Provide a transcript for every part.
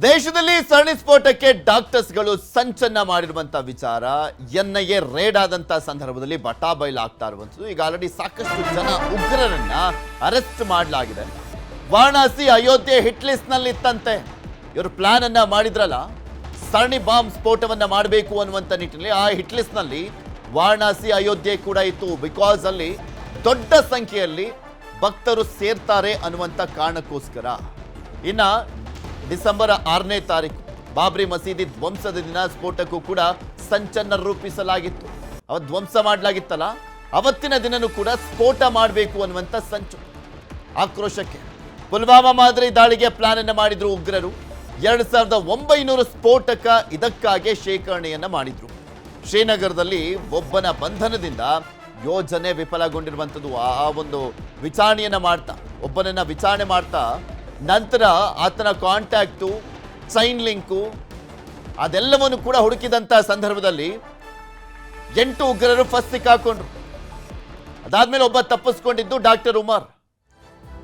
ದೇಶದಲ್ಲಿ ಸರಣಿ ಸ್ಫೋಟಕ್ಕೆ ಡಾಕ್ಟರ್ಸ್ಗಳು ಸಂಚನ್ನ ಮಾಡಿರುವಂತ ವಿಚಾರ ಎನ್ಐಎ ರೇಡ್ ಆದಂತ ಸಂದರ್ಭದಲ್ಲಿ ಬಟಾಬೈಲಾಗ್ತಾ ಇರುವಂತದ್ದು. ಈಗ ಆಲ್ರೆಡಿ ಸಾಕಷ್ಟು ಜನ ಉಗ್ರರನ್ನ ಅರೆಸ್ಟ್ ಮಾಡಲಾಗಿದೆ. ವಾರಣಾಸಿ ಅಯೋಧ್ಯೆ ಹಿಟ್ ಲಿಸ್ಟ್ ನಲ್ಲಿ ಇತ್ತಂತೆ. ಇವರು ಪ್ಲಾನ್ ಅನ್ನ ಮಾಡಿದ್ರಲ್ಲ, ಸರಣಿ ಬಾಂಬ್ ಸ್ಫೋಟವನ್ನ ಮಾಡಬೇಕು ಅನ್ನುವಂತ ನಿಟ್ಟಿನಲ್ಲಿ ಆ ಹಿಟ್ ಲಿಸ್ಟ್ ನಲ್ಲಿ ವಾರಣಾಸಿ ಅಯೋಧ್ಯೆ ಕೂಡ ಇತ್ತು. ಬಿಕಾಸ್ ಅಲ್ಲಿ ದೊಡ್ಡ ಸಂಖ್ಯೆಯಲ್ಲಿ ಭಕ್ತರು ಸೇರ್ತಾರೆ ಅನ್ನುವಂತ ಕಾರಣಕ್ಕೋಸ್ಕರ. ಇನ್ನ ಡಿಸೆಂಬರ್ 6ನೇ ತಾರೀಕು ಬಾಬ್ರಿ ಮಸೀದಿ ಧ್ವಂಸದ ದಿನ ಸ್ಫೋಟಕ್ಕೂ ಕೂಡ ಸಂಚನ್ನ ರೂಪಿಸಲಾಗಿತ್ತು. ಅವತ್ತು ಧ್ವಂಸ ಮಾಡಲಾಗಿತ್ತಲ್ಲ, ಅವತ್ತಿನ ದಿನನೂ ಕೂಡ ಸ್ಫೋಟ ಮಾಡಬೇಕು ಅನ್ನುವಂಥ ಸಂಚು. ಆಕ್ರೋಶಕ್ಕೆ ಪುಲ್ವಾಮಾ ಮಾದರಿ ದಾಳಿಗೆ ಪ್ಲಾನ್ ಅನ್ನು ಮಾಡಿದ್ರು ಉಗ್ರರು. 2900 ಸ್ಫೋಟಕ ಇದಕ್ಕಾಗಿ ಶೇಖರಣೆಯನ್ನ ಮಾಡಿದ್ರು. ಶ್ರೀನಗರದಲ್ಲಿ ಒಬ್ಬನ ಬಂಧನದಿಂದ ಯೋಜನೆ ವಿಫಲಗೊಂಡಿರುವಂಥದ್ದು. ಆ ಒಂದು ವಿಚಾರಣೆಯನ್ನ ಮಾಡ್ತಾ ಒಬ್ಬನನ್ನ ವಿಚಾರಣೆ ಮಾಡ್ತಾ ನಂತರ ಆತನ ಕಾಂಟ್ಯಾಕ್ಟು, ಚೈನ್ ಲಿಂಕು ಅದೆಲ್ಲವನ್ನು ಕೂಡ ಹುಡುಕಿದಂಥ ಸಂದರ್ಭದಲ್ಲಿ 8 ಉಗ್ರರು ಫಸ್ಟ್ ಸಿಕ್ಕಾಕೊಂಡ್ರು. ಅದಾದ್ಮೇಲೆ ಒಬ್ಬ ತಪ್ಪಿಸ್ಕೊಂಡಿದ್ದು ಡಾಕ್ಟರ್ ಉಮರ್.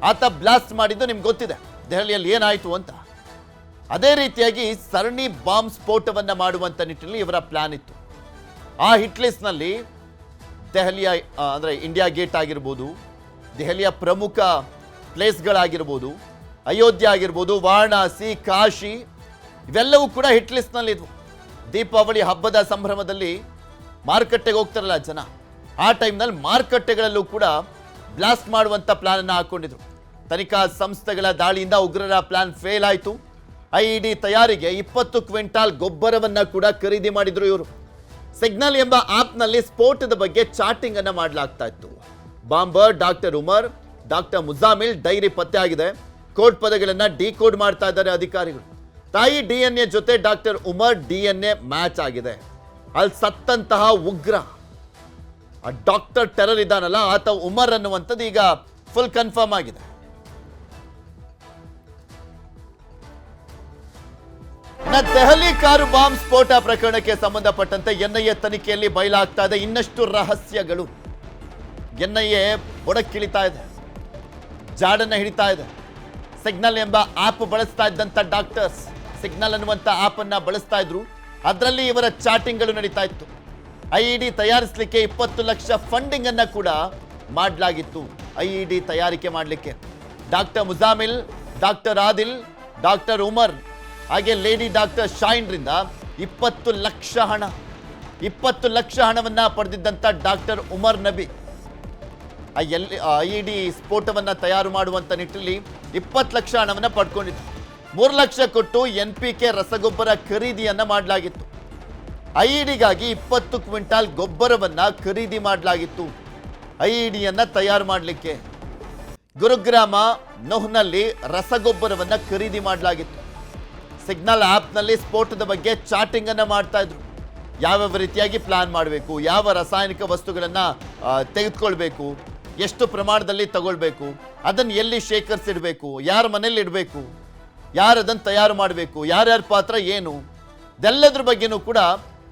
ಆತ ಬ್ಲಾಸ್ಟ್ ಮಾಡಿದ್ದು ನಿಮ್ಗೆ ಗೊತ್ತಿದೆ ದೆಹಲಿಯಲ್ಲಿ ಏನಾಯಿತು ಅಂತ. ಅದೇ ರೀತಿಯಾಗಿ ಸರಣಿ ಬಾಂಬ್ ಸ್ಫೋಟವನ್ನ ಮಾಡುವಂತ ನಿಟ್ಟಿನಲ್ಲಿ ಇವರ ಪ್ಲಾನ್ ಇತ್ತು. ಆ ಹಿಟ್ ಲಿಸ್ಟ್ ನಲ್ಲಿ ದೆಹಲಿಯ ಅಂದ್ರೆ ಇಂಡಿಯಾ ಗೇಟ್ ಆಗಿರ್ಬೋದು, ದೆಹಲಿಯ ಪ್ರಮುಖ ಪ್ಲೇಸ್ಗಳಾಗಿರ್ಬೋದು, ಅಯೋಧ್ಯೆ ಆಗಿರ್ಬೋದು, ವಾರಣಾಸಿ, ಕಾಶಿ ಇವೆಲ್ಲವೂ ಕೂಡ ಹಿಟ್ ಲಿಸ್ಟ್ ನಲ್ಲಿ ಇದ್ವು. ದೀಪಾವಳಿ ಹಬ್ಬದ ಸಂಭ್ರಮದಲ್ಲಿ ಮಾರುಕಟ್ಟೆಗೆ ಹೋಗ್ತಾರಲ್ಲ ಜನ, ಆ ಟೈಮ್ನಲ್ಲಿ ಮಾರುಕಟ್ಟೆಗಳಲ್ಲೂ ಕೂಡ ಬ್ಲಾಸ್ಟ್ ಮಾಡುವಂತ ಪ್ಲಾನ್ ಅನ್ನು ಹಾಕೊಂಡಿದ್ರು. ತನಿಖಾ ಸಂಸ್ಥೆಗಳ ದಾಳಿಯಿಂದ ಉಗ್ರರ ಪ್ಲಾನ್ ಫೇಲ್ ಆಯಿತು. ಐಇಡಿ ತಯಾರಿಗೆ 20 ಕ್ವಿಂಟಾಲ್ ಗೊಬ್ಬರವನ್ನ ಕೂಡ ಖರೀದಿ ಮಾಡಿದ್ರು ಇವರು. ಸಿಗ್ನಲ್ ಎಂಬ ಆಪ್ನಲ್ಲಿ ಸ್ಫೋಟದ ಬಗ್ಗೆ ಚಾಟಿಂಗ್ ಅನ್ನ ಮಾಡಲಾಗ್ತಾ ಇತ್ತು. Bomber doctor Umar, doctor Muzammil dairy ಪತ್ತೆ ಆಗಿದೆ. ಕೋಡ್ ಪದಗಳನ್ನ ಡಿಕೋಡ್ ಮಾಡ್ತಾ ಇದ್ದಾರೆ ಅಧಿಕಾರಿಗಳು. ತಾಯಿ ಡಿಎನ್ಎ ಜೊತೆ ಡಾಕ್ಟರ್ ಉಮರ್ ಡಿಎನ್ಎ ಮ್ಯಾಚ್ ಆಗಿದೆ. ಅಲ್ಲಿ ಸತ್ತಂತಹ ಉಗ್ರ ಆ ಡಾಕ್ಟರ್ ಟೆರರ್ ಇದ್ದಾನಲ್ಲ, ಆತ ಉಮರ್ ಅನ್ನುವಂಥದ್ದು ಈಗ ಫುಲ್ ಕನ್ಫರ್ಮ್ ಆಗಿದೆ. ದೆಹಲಿ ಕಾರು ಬಾಂಬ್ ಸ್ಫೋಟ ಪ್ರಕರಣಕ್ಕೆ ಸಂಬಂಧಪಟ್ಟಂತೆ ಎನ್ಐಎ ತನಿಖೆಯಲ್ಲಿ ಬಯಲಾಗ್ತಾ ಇದೆ ಇನ್ನಷ್ಟು ರಹಸ್ಯಗಳು. ಎನ್ಐಎ ಬೊಡಕ್ಕಿಳಿತಾ ಇದೆ, ಜಾಡನ್ನ ಹಿಡಿತಾ ಇದೆ. ಸಿಗ್ನಲ್ ಎಂಬ ಆಪ್ ಬಳಸ್ತಾ ಇದ್ದಂತ ಡಾಕ್ಟರ್ಸ್ ಸಿಗ್ನಲ್ ಅನ್ನುವಂಥ ಆಪ್ ಅನ್ನ ಬಳಸ್ತಾ ಇದ್ರು. ಅದರಲ್ಲಿ ಇವರ ಚಾಟಿಂಗ್ಗಳು ನಡೀತಾ ಇತ್ತು. ಐಇಡಿ ತಯಾರಿಸಲಿಕ್ಕೆ 20 ಲಕ್ಷ ಫಂಡಿಂಗ್ ಅನ್ನ ಕೂಡ ಮಾಡಲಾಗಿತ್ತು. ಐಇಡಿ ತಯಾರಿಕೆ ಮಾಡಲಿಕ್ಕೆ doctor Muzammil, doctor Adil, doctor Umar ಹಾಗೆ ಲೇಡಿ ಡಾಕ್ಟರ್ ಶಾಯಿನ್ರಿಂದ 20 ಲಕ್ಷ ಹಣವನ್ನ ಪಡೆದಿದ್ದಂಥ ಡಾಕ್ಟರ್ ಉಮರ್ ನಬಿ ಐಇಡಿ ಸ್ಫೋಟವನ್ನ ತಯಾರು ಮಾಡುವಂತ ನಿಟ್ಟಿನಲ್ಲಿ 20 ಲಕ್ಷ ಹಣವನ್ನ ಪಡ್ಕೊಂಡಿತ್ತು. 3 ಲಕ್ಷ ಕೊಟ್ಟು NPK ರಸಗೊಬ್ಬರ ಖರೀದಿಯನ್ನ ಮಾಡಲಾಗಿತ್ತು. ಐಇಡಿಗಾಗಿ 20 ಕ್ವಿಂಟಾಲ್ ಗೊಬ್ಬರವನ್ನ ಖರೀದಿ ಮಾಡಲಾಗಿತ್ತು ಐಇಡಿಯನ್ನ ತಯಾರು ಮಾಡಲಿಕ್ಕೆ. ಗುರುಗ್ರಾಮ ನೋಹ್ನಲ್ಲಿ ರಸಗೊಬ್ಬರವನ್ನ ಖರೀದಿ ಮಾಡಲಾಗಿತ್ತು. ಸಿಗ್ನಲ್ ಆಪ್ನಲ್ಲಿ ಸ್ಫೋಟದ ಬಗ್ಗೆ ಚಾಟಿಂಗ್ ಅನ್ನ ಮಾಡ್ತಾ ಇದ್ರು. ಯಾವ್ಯಾವ ರೀತಿಯಾಗಿ ಪ್ಲಾನ್ ಮಾಡಬೇಕು, ಯಾವ ರಾಸಾಯನಿಕ ವಸ್ತುಗಳನ್ನ ತೆಗೆದುಕೊಳ್ಬೇಕು, ಎಷ್ಟು ಪ್ರಮಾಣದಲ್ಲಿ ತಗೊಳ್ಬೇಕು, ಅದನ್ನು ಎಲ್ಲಿ ಶೇಖರಿಸಿಡಬೇಕು, ಯಾರ ಮನೇಲಿ ಇಡಬೇಕು, ಯಾರು ಅದನ್ನು ತಯಾರು ಮಾಡಬೇಕು, ಯಾರ್ಯಾರ ಪಾತ್ರ ಏನು, ಇದೆಲ್ಲದ್ರ ಬಗ್ಗೆನೂ ಕೂಡ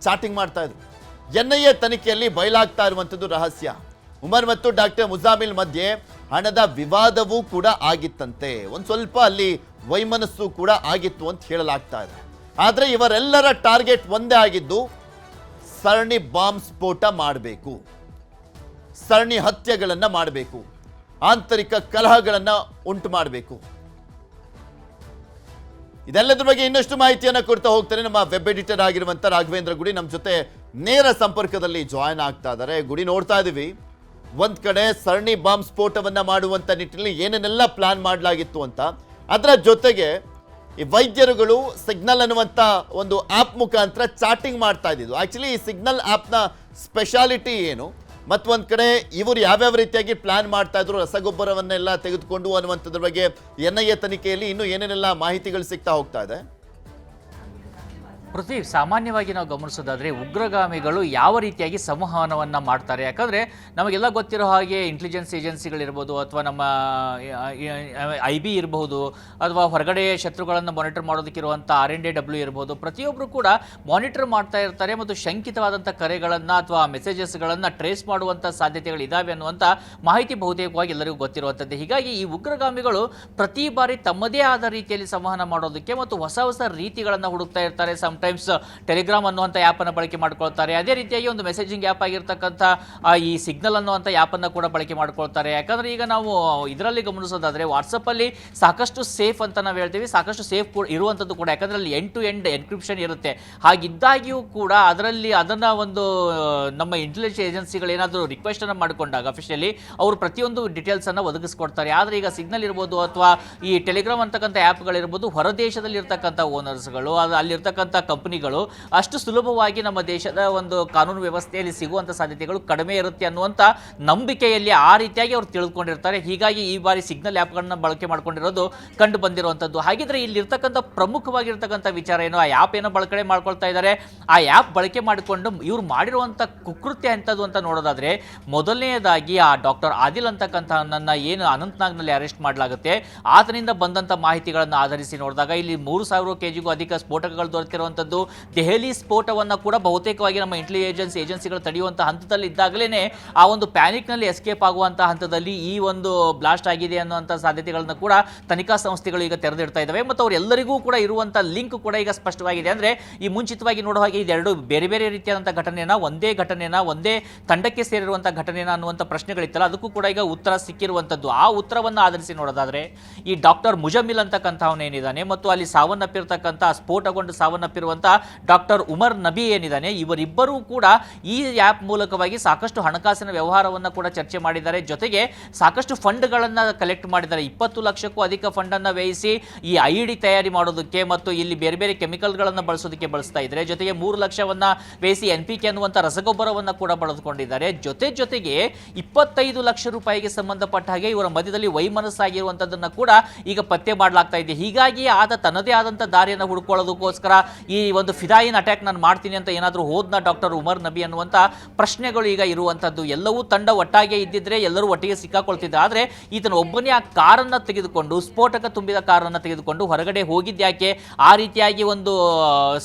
ಚಾಟಿಂಗ್ ಮಾಡ್ತಾ ಇದ್ರು. ಎನ್ಐಎ ತನಿಖೆಯಲ್ಲಿ ಬಯಲಾಗ್ತಾ ಇರುವಂಥದ್ದು ರಹಸ್ಯ. ಉಮರ್ ಮತ್ತು ಡಾಕ್ಟರ್ ಮುಜಾಮಿಲ್ ಮಧ್ಯೆ ಹಣದ ವಿವಾದವೂ ಕೂಡ ಆಗಿತ್ತಂತೆ. ಒಂದು ಸ್ವಲ್ಪ ಅಲ್ಲಿ ವೈಮನಸ್ಸು ಕೂಡ ಆಗಿತ್ತು ಅಂತ ಹೇಳಲಾಗ್ತಾ ಇದೆ. ಆದರೆ ಇವರೆಲ್ಲರ ಟಾರ್ಗೆಟ್ ಒಂದೇ ಆಗಿದ್ದು ಸರಣಿ ಬಾಂಬ್ ಸ್ಫೋಟ ಮಾಡಬೇಕು, ಸರಣಿ ಹತ್ಯೆಗಳನ್ನು ಮಾಡಬೇಕು, ಆಂತರಿಕ ಕಲಹಗಳನ್ನು ಉಂಟು ಮಾಡಬೇಕು. ಇದೆಲ್ಲದ್ರ ಬಗ್ಗೆ ಇನ್ನಷ್ಟು ಮಾಹಿತಿಯನ್ನು ಕೊಡ್ತಾ ಹೋಗ್ತಾರೆ ನಮ್ಮ ವೆಬ್ ಎಡಿಟರ್ ಆಗಿರುವಂಥ ರಾಘವೇಂದ್ರ ಗುಡಿ ನಮ್ಮ ಜೊತೆ ನೇರ ಸಂಪರ್ಕದಲ್ಲಿ ಜಾಯ್ನ್ ಆಗ್ತಾ ಇದ್ದಾರೆ. ಗುಡಿ, ನೋಡ್ತಾ ಇದೀವಿ ಒಂದ್ ಕಡೆ ಸರಣಿ ಬಾಂಬ್ ಸ್ಫೋಟವನ್ನ ಮಾಡುವಂತ ನಿಟ್ಟಿನಲ್ಲಿ ಏನೇನೆಲ್ಲ ಪ್ಲಾನ್ ಮಾಡಲಾಗಿತ್ತು ಅಂತ, ಅದರ ಜೊತೆಗೆ ಈ ವೈದ್ಯರುಗಳು ಸಿಗ್ನಲ್ ಅನ್ನುವಂಥ ಒಂದು ಆ್ಯಪ್ ಮುಖಾಂತರ ಚಾಟಿಂಗ್ ಮಾಡ್ತಾ ಇದ್ದಿದ್ದು. ಆ್ಯಕ್ಚುಲಿ ಈ ಸಿಗ್ನಲ್ ಆ್ಯಪ್ನ ಸ್ಪೆಷಾಲಿಟಿ ಏನು, ಮತ್ತೊಂದು ಕಡೆ ಇವರು ಯಾವ್ಯಾವ ರೀತಿಯಾಗಿ ಪ್ಲಾನ್ ಮಾಡ್ತಾ ಇದ್ರು ರಸಗೊಬ್ಬರವನ್ನೆಲ್ಲ ತೆಗೆದುಕೊಂಡು ಅನ್ನುವಂಥದ್ರ ಬಗ್ಗೆ ಎನ್ಐಎ ತನಿಖೆಯಲ್ಲಿ ಇನ್ನೂ ಏನೇನೆಲ್ಲ ಮಾಹಿತಿಗಳು ಸಿಗ್ತಾ ಹೋಗ್ತಾ ಇದೆ. ಪೃಥ್ವಿ, ಸಾಮಾನ್ಯವಾಗಿ ನಾವು ಗಮನಿಸೋದಾದ್ರೆ ಉಗ್ರಗಾಮಿಗಳು ಯಾವ ರೀತಿಯಾಗಿ ಸಂವಹನವನ್ನು ಮಾಡ್ತಾರೆ, ಯಾಕಂದರೆ ನಮಗೆಲ್ಲ ಗೊತ್ತಿರೋ ಹಾಗೆ ಇಂಟೆಲಿಜೆನ್ಸ್ ಏಜೆನ್ಸಿಗಳಿರ್ಬೋದು ಅಥವಾ ನಮ್ಮ IB ಇರಬಹುದು ಅಥವಾ ಹೊರಗಡೆ ಶತ್ರುಗಳನ್ನು ಮಾನಿಟರ್ ಮಾಡೋದಕ್ಕಿರುವಂಥ RNDW ಇರ್ಬೋದು, ಪ್ರತಿಯೊಬ್ಬರು ಕೂಡ ಮಾನಿಟರ್ ಮಾಡ್ತಾ ಇರ್ತಾರೆ ಮತ್ತು ಶಂಕಿತವಾದಂಥ ಕರೆಗಳನ್ನು ಅಥವಾ ಮೆಸೇಜಸ್ಗಳನ್ನು ಟ್ರೇಸ್ ಮಾಡುವಂಥ ಸಾಧ್ಯತೆಗಳಿದ್ದಾವೆ ಅನ್ನುವಂಥ ಮಾಹಿತಿ ಬಹುತೇಕವಾಗಿ ಎಲ್ಲರಿಗೂ ಗೊತ್ತಿರುವಂಥದ್ದು. ಹೀಗಾಗಿ ಈ ಉಗ್ರಗಾಮಿಗಳು ಪ್ರತಿ ಬಾರಿ ತಮ್ಮದೇ ಆದ ರೀತಿಯಲ್ಲಿ ಸಂವಹನ ಮಾಡೋದಕ್ಕೆ ಮತ್ತು ಹೊಸ ಹೊಸ ರೀತಿಗಳನ್ನು ಹುಡುಕ್ತಾ ಇರ್ತಾರೆ. ಟೈಮ್ಸ್ ಟೆಲಿಗ್ರಾಮ್ ಅನ್ನುವಂಥ ಆ್ಯಪನ್ನು ಬಳಕೆ ಮಾಡ್ಕೊಳ್ತಾರೆ. ಅದೇ ರೀತಿಯಾಗಿ ಒಂದು ಮೆಸೇಜಿಂಗ್ ಆ್ಯಪ್ ಆಗಿರ್ತಕ್ಕಂಥ ಈ ಸಿಗ್ನಲ್ ಅನ್ನುವಂಥ ಆ್ಯಪನ್ನು ಕೂಡ ಬಳಕೆ ಮಾಡ್ಕೊಳ್ತಾರೆ. ಯಾಕಂದರೆ ಈಗ ನಾವು ಇದರಲ್ಲಿ ಗಮನಿಸೋದಾದರೆ ವಾಟ್ಸಪ್ಪಲ್ಲಿ ಸಾಕಷ್ಟು ಸೇಫ್ ಅಂತ ನಾವು ಹೇಳ್ತೀವಿ, ಸಾಕಷ್ಟು ಸೇಫ್ ಇರುವಂಥದ್ದು ಕೂಡ, ಯಾಕಂದರೆ ಅಲ್ಲಿ ಎಂಡ್ ಟು ಎಂಡ್ ಎನ್ಕ್ರಿಪ್ಷನ್ ಇರುತ್ತೆ. ಹಾಗಿದ್ದಾಗಿಯೂ ಕೂಡ ಅದನ್ನು ಒಂದು ನಮ್ಮ ಇಂಟೆಲಿಜೆನ್ಸ್ ಏಜೆನ್ಸಿಗಳು ಏನಾದರೂ ರಿಕ್ವೆಸ್ಟನ್ನು ಮಾಡಿಕೊಂಡಾಗ ಅಫಿಷಿಯಲಿ ಅವರು ಪ್ರತಿಯೊಂದು ಡೀಟೇಲ್ಸನ್ನು ಒದಗಿಸ್ಕೊಡ್ತಾರೆ. ಆದರೆ ಈಗ ಸಿಗ್ನಲ್ ಇರ್ಬೋದು ಅಥವಾ ಈ ಟೆಲಿಗ್ರಾಮ್ ಅಂತಕ್ಕಂಥ ಆ್ಯಪ್ಗಳಿರ್ಬೋದು, ಹೊರದೇಶದಲ್ಲಿ ಇರ್ತಕ್ಕಂಥ ಓನರ್ಸ್ಗಳು ಅಲ್ಲಿರ್ತಕ್ಕಂಥ ಕಂಪನಿಗಳು ಅಷ್ಟು ಸುಲಭವಾಗಿ ನಮ್ಮ ದೇಶದ ಒಂದು ಕಾನೂನು ವ್ಯವಸ್ಥೆಯಲ್ಲಿ ಸಿಗುವಂಥ ಸಾಧ್ಯತೆಗಳು ಕಡಿಮೆ ಇರುತ್ತೆ ಅನ್ನುವಂಥ ನಂಬಿಕೆಯಲ್ಲಿ ಆ ರೀತಿಯಾಗಿ ಅವರು ತಿಳ್ಕೊಂಡಿರ್ತಾರೆ. ಹೀಗಾಗಿ ಈ ಬಾರಿ ಸಿಗ್ನಲ್ ಆ್ಯಪ್ಗಳನ್ನ ಬಳಕೆ ಮಾಡ್ಕೊಂಡಿರೋದು ಕಂಡು ಬಂದಿರುವಂಥದ್ದು. ಹಾಗಿದ್ರೆ ಇಲ್ಲಿರ್ತಕ್ಕಂಥ ಪ್ರಮುಖವಾಗಿರ್ತಕ್ಕಂಥ ವಿಚಾರ ಏನು, ಆ ಆ್ಯಪ್ ಏನೋ ಬಳಕೆ ಮಾಡ್ಕೊಳ್ತಾ ಇದ್ದಾರೆ, ಆ ಆ್ಯಪ್ ಬಳಕೆ ಮಾಡಿಕೊಂಡು ಇವ್ರು ಮಾಡಿರುವಂಥ ಕುಕೃತ್ಯ ಎಂಥದ್ದು ಅಂತ ನೋಡೋದಾದರೆ, ಮೊದಲನೆಯದಾಗಿ ಆ ಡಾಕ್ಟರ್ ಆದಿಲ್ ಅಂತಕ್ಕಂಥ ನನ್ನ ಏನು ಅನಂತನಾಗ್ನಲ್ಲಿ ಅರೆಸ್ಟ್ ಮಾಡಲಾಗುತ್ತೆ, ಆತನಿಂದ ಬಂದಂಥ ಮಾಹಿತಿಗಳನ್ನು ಆಧರಿಸಿ ನೋಡಿದಾಗ ಇಲ್ಲಿ 3,000 kgಗೂ ಅಧಿಕ ಸ್ಫೋಟಕಗಳು ದೊರೆತಿರುವಂಥದ್ದು. ದೆಹಲಿ ಸ್ಫೋಟವನ್ನು ಕೂಡ ಬಹುತೇಕವಾಗಿ ನಮ್ಮ ಇಂಟೆಲಿಜೆನ್ಸ್ ಏಜೆನ್ಸಿಗಳು ತಡೆಯುವಂಥ ಹಂತದಲ್ಲಿ ಇದ್ದಾಗಲೇ ಆ ಒಂದು ಪ್ಯಾನಿಕ್ನಲ್ಲಿ ಎಸ್ಕೇಪ್ ಆಗುವಂಥ ಹಂತದಲ್ಲಿ ಈ ಒಂದು ಬ್ಲಾಸ್ಟ್ ಆಗಿದೆ ಅನ್ನುವಂಥ ಸಾಧ್ಯತೆಗಳನ್ನು ಕೂಡ ತನಿಖಾ ಸಂಸ್ಥೆಗಳು ಈಗ ತೆರೆದಿಡ್ತಾ ಇದ್ದಾವೆ. ಮತ್ತು ಅವರೆಲ್ಲರಿಗೂ ಕೂಡ ಇರುವಂಥ ಲಿಂಕ್ ಕೂಡ ಈಗ ಸ್ಪಷ್ಟವಾಗಿದೆ. ಅಂದರೆ ಈ ಮುಂಚಿತವಾಗಿ ನೋಡುವ ಹಾಗೆ ಇದೆರಡು ಬೇರೆ ಬೇರೆ ರೀತಿಯಾದಂಥ ಘಟನೆನ ಒಂದೇ ತಂಡಕ್ಕೆ ಸೇರಿರುವಂಥ ಘಟನೆನ ಅನ್ನುವಂಥ ಪ್ರಶ್ನೆಗಳಿತ್ತಲ್ಲ, ಅದಕ್ಕೂ ಕೂಡ ಈಗ ಉತ್ತರ ಸಿಕ್ಕಿರುವಂಥದ್ದು. ಆ ಉತ್ತರವನ್ನು ಆಧರಿಸಿ ನೋಡೋದಾದರೆ ಈ ಡಾಕ್ಟರ್ ಮುಜಮಿಲ್ ಅಂತಕ್ಕಂಥವನೇನಿದ್ದಾನೆ ಮತ್ತು ಅಲ್ಲಿ ಸಾವನ್ನಪ್ಪಿರ್ತಕ್ಕಂಥ ಸ್ಫೋಟಗೊಂಡು ಸಾವನ್ನಪ್ಪಿರುವಂಥ ಡಾಕ್ಟರ್ ಉಮರ್ ನಬಿ ಏನಿದ್ದಾನೆ, ಇವರಿಬ್ಬರೂ ಕೂಡ ಈ ಆ್ಯಪ್ ಮೂಲಕವಾಗಿ ಸಾಕಷ್ಟು ಹಣಕಾಸಿನ ವ್ಯವಹಾರವನ್ನು ಕೂಡ ಚರ್ಚೆ ಮಾಡಿದ್ದಾರೆ. ಜೊತೆಗೆ ಸಾಕಷ್ಟು ಫಂಡ್ಗಳನ್ನು ಕಲೆಕ್ಟ್ ಮಾಡಿದ್ದಾರೆ. 20 ಲಕ್ಷಕ್ಕೂ ಅಧಿಕ ಫಂಡನ್ನು ವ್ಯಯಿಸಿ ಈ IED ತಯಾರಿ ಮಾಡೋದಕ್ಕೆ ಮತ್ತು ಇಲ್ಲಿ ಬೇರೆ ಬೇರೆ ಕೆಮಿಕಲ್ಗಳನ್ನು ಬಳಸೋದಕ್ಕೆ ಬಳಸ್ತಾ ಇದ್ದಾರೆ. ಜೊತೆಗೆ 3 ಲಕ್ಷವನ್ನು ವ್ಯಯಿಸಿ NPK ಅನ್ನುವಂಥ ರಸಗೊಬ್ಬರವನ್ನು ಕೂಡ ಬಳದುಕೊಂಡಿದ್ದಾರೆ. ಜೊತೆಗೆ 25 ಲಕ್ಷ ರೂಪಾಯಿಗೆ ಸಂಬಂಧಪಟ್ಟ ಹಾಗೆ ಇವರ ಮಧ್ಯದಲ್ಲಿ ವೈಮನಸ್ಸಾಗಿರುವಂಥದ್ದನ್ನು ಕೂಡ ಈಗ ಪತ್ತೆ ಮಾಡಲಾಗ್ತಾ ಇದೆ. ಹೀಗಾಗಿ ಆತ ತನ್ನದೇ ಆದಂಥ ದಾರಿಯನ್ನು ಹುಡುಕೊಳ್ಳೋದಕ್ಕೋಸ್ಕರ ಈ ಒಂದು ಫಿದಾಯಿನ್ ಅಟ್ಯಾಕ್ ನಾನು ಮಾಡ್ತೀನಿ ಅಂತ ಏನಾದರೂ ಹೋದ್ನ ಡಾಕ್ಟರ್ ಉಮರ್ ನಬಿ ಅನ್ನುವಂಥ ಪ್ರಶ್ನೆಗಳು ಈಗ ಇರುವಂಥದ್ದು. ಎಲ್ಲವೂ ತಂಡ ಒಟ್ಟಾಗೆ ಇದ್ದಿದ್ರೆ ಎಲ್ಲರೂ ಒಟ್ಟಿಗೆ ಸಿಕ್ಕಾಕೊಳ್ತಿದ್ದೆ. ಆದರೆ ಈತನ ಒಬ್ಬನೇ ಆ ಕಾರನ್ನು ತೆಗೆದುಕೊಂಡು, ಸ್ಫೋಟಕ ತುಂಬಿದ ಕಾರನ್ನು ತೆಗೆದುಕೊಂಡು ಹೊರಗಡೆ ಹೋಗಿದ್ಯಾಕೆ, ಆ ರೀತಿಯಾಗಿ ಒಂದು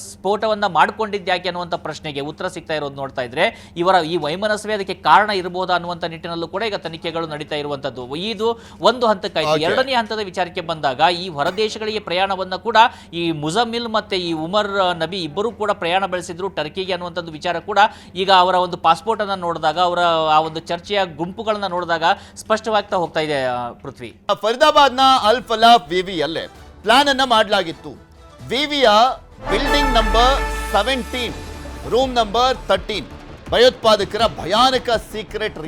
ಸ್ಫೋಟವನ್ನು ಮಾಡಿಕೊಂಡಿದ್ಯಾಕೆ ಅನ್ನುವಂಥ ಪ್ರಶ್ನೆಗೆ ಉತ್ತರ ಸಿಗ್ತಾ ಇರೋದು ನೋಡ್ತಾ ಇದ್ರೆ ಇವರ ಈ ವೈಮನಸ್ವೇ ಅದಕ್ಕೆ ಕಾರಣ ಇರಬಹುದಾ ಅನ್ನುವಂಥ ನಿಟ್ಟಿನಲ್ಲೂ ಕೂಡ ಈಗ ತನಿಖೆಗಳು ನಡೀತಾ ಇರುವಂಥದ್ದು. ಇದು ಒಂದು ಹಂತಕ್ಕಾಯ್ತು. ಎರಡನೇ ಹಂತದ ವಿಚಾರಕ್ಕೆ ಬಂದಾಗ ಈ ಹೊರದೇಶಗಳಿಗೆ ಪ್ರಯಾಣವನ್ನು ಕೂಡ ಈ ಮುಜಮಿಲ್ ಮತ್ತೆ ಈ ಉಮರ್ ನಬಿ ಇಬ್ಬರೂ ಕೂಡ ಪ್ರಯಾಣ ಬೆಳೆಸಿದ್ರು ಟರ್ಕಿಗೆ ಅನ್ನುವಂಥದ್ದು ವಿಚಾರ ಕೂಡ ಈಗ ಅವರ ಒಂದು ಪಾಸ್ಪೋರ್ಟ್ ಅನ್ನು ನೋಡಿದಾಗ, ಅವರ ಆ ಒಂದು ಚರ್ಚೆಯ ಗುಂಪುಗಳನ್ನ ನೋಡಿದಾಗ ಸ್ಪಷ್ಟವಾಗ್ತಾ ಹೋಗ್ತಾ ಇದೆ. ಪೃಥ್ವಿ, ಫರೀದಾಬಾದ್ನ ಅಲ್ ಫಲಾಹ್ ವಿವಿಯಲ್ಲೇ ಪ್ಲಾನ್ ಅನ್ನ ಮಾಡಲಾಗಿತ್ತು. ವಿವಿಯ ಬಿಲ್ಡಿಂಗ್ ನಂಬರ್ 17, ರೂಮ್ ನಂಬರ್ 13 ಭಯೋತ್ಪಾದಕರ ಭಯಾನಕ ಸೀಕ್ರೆಟ್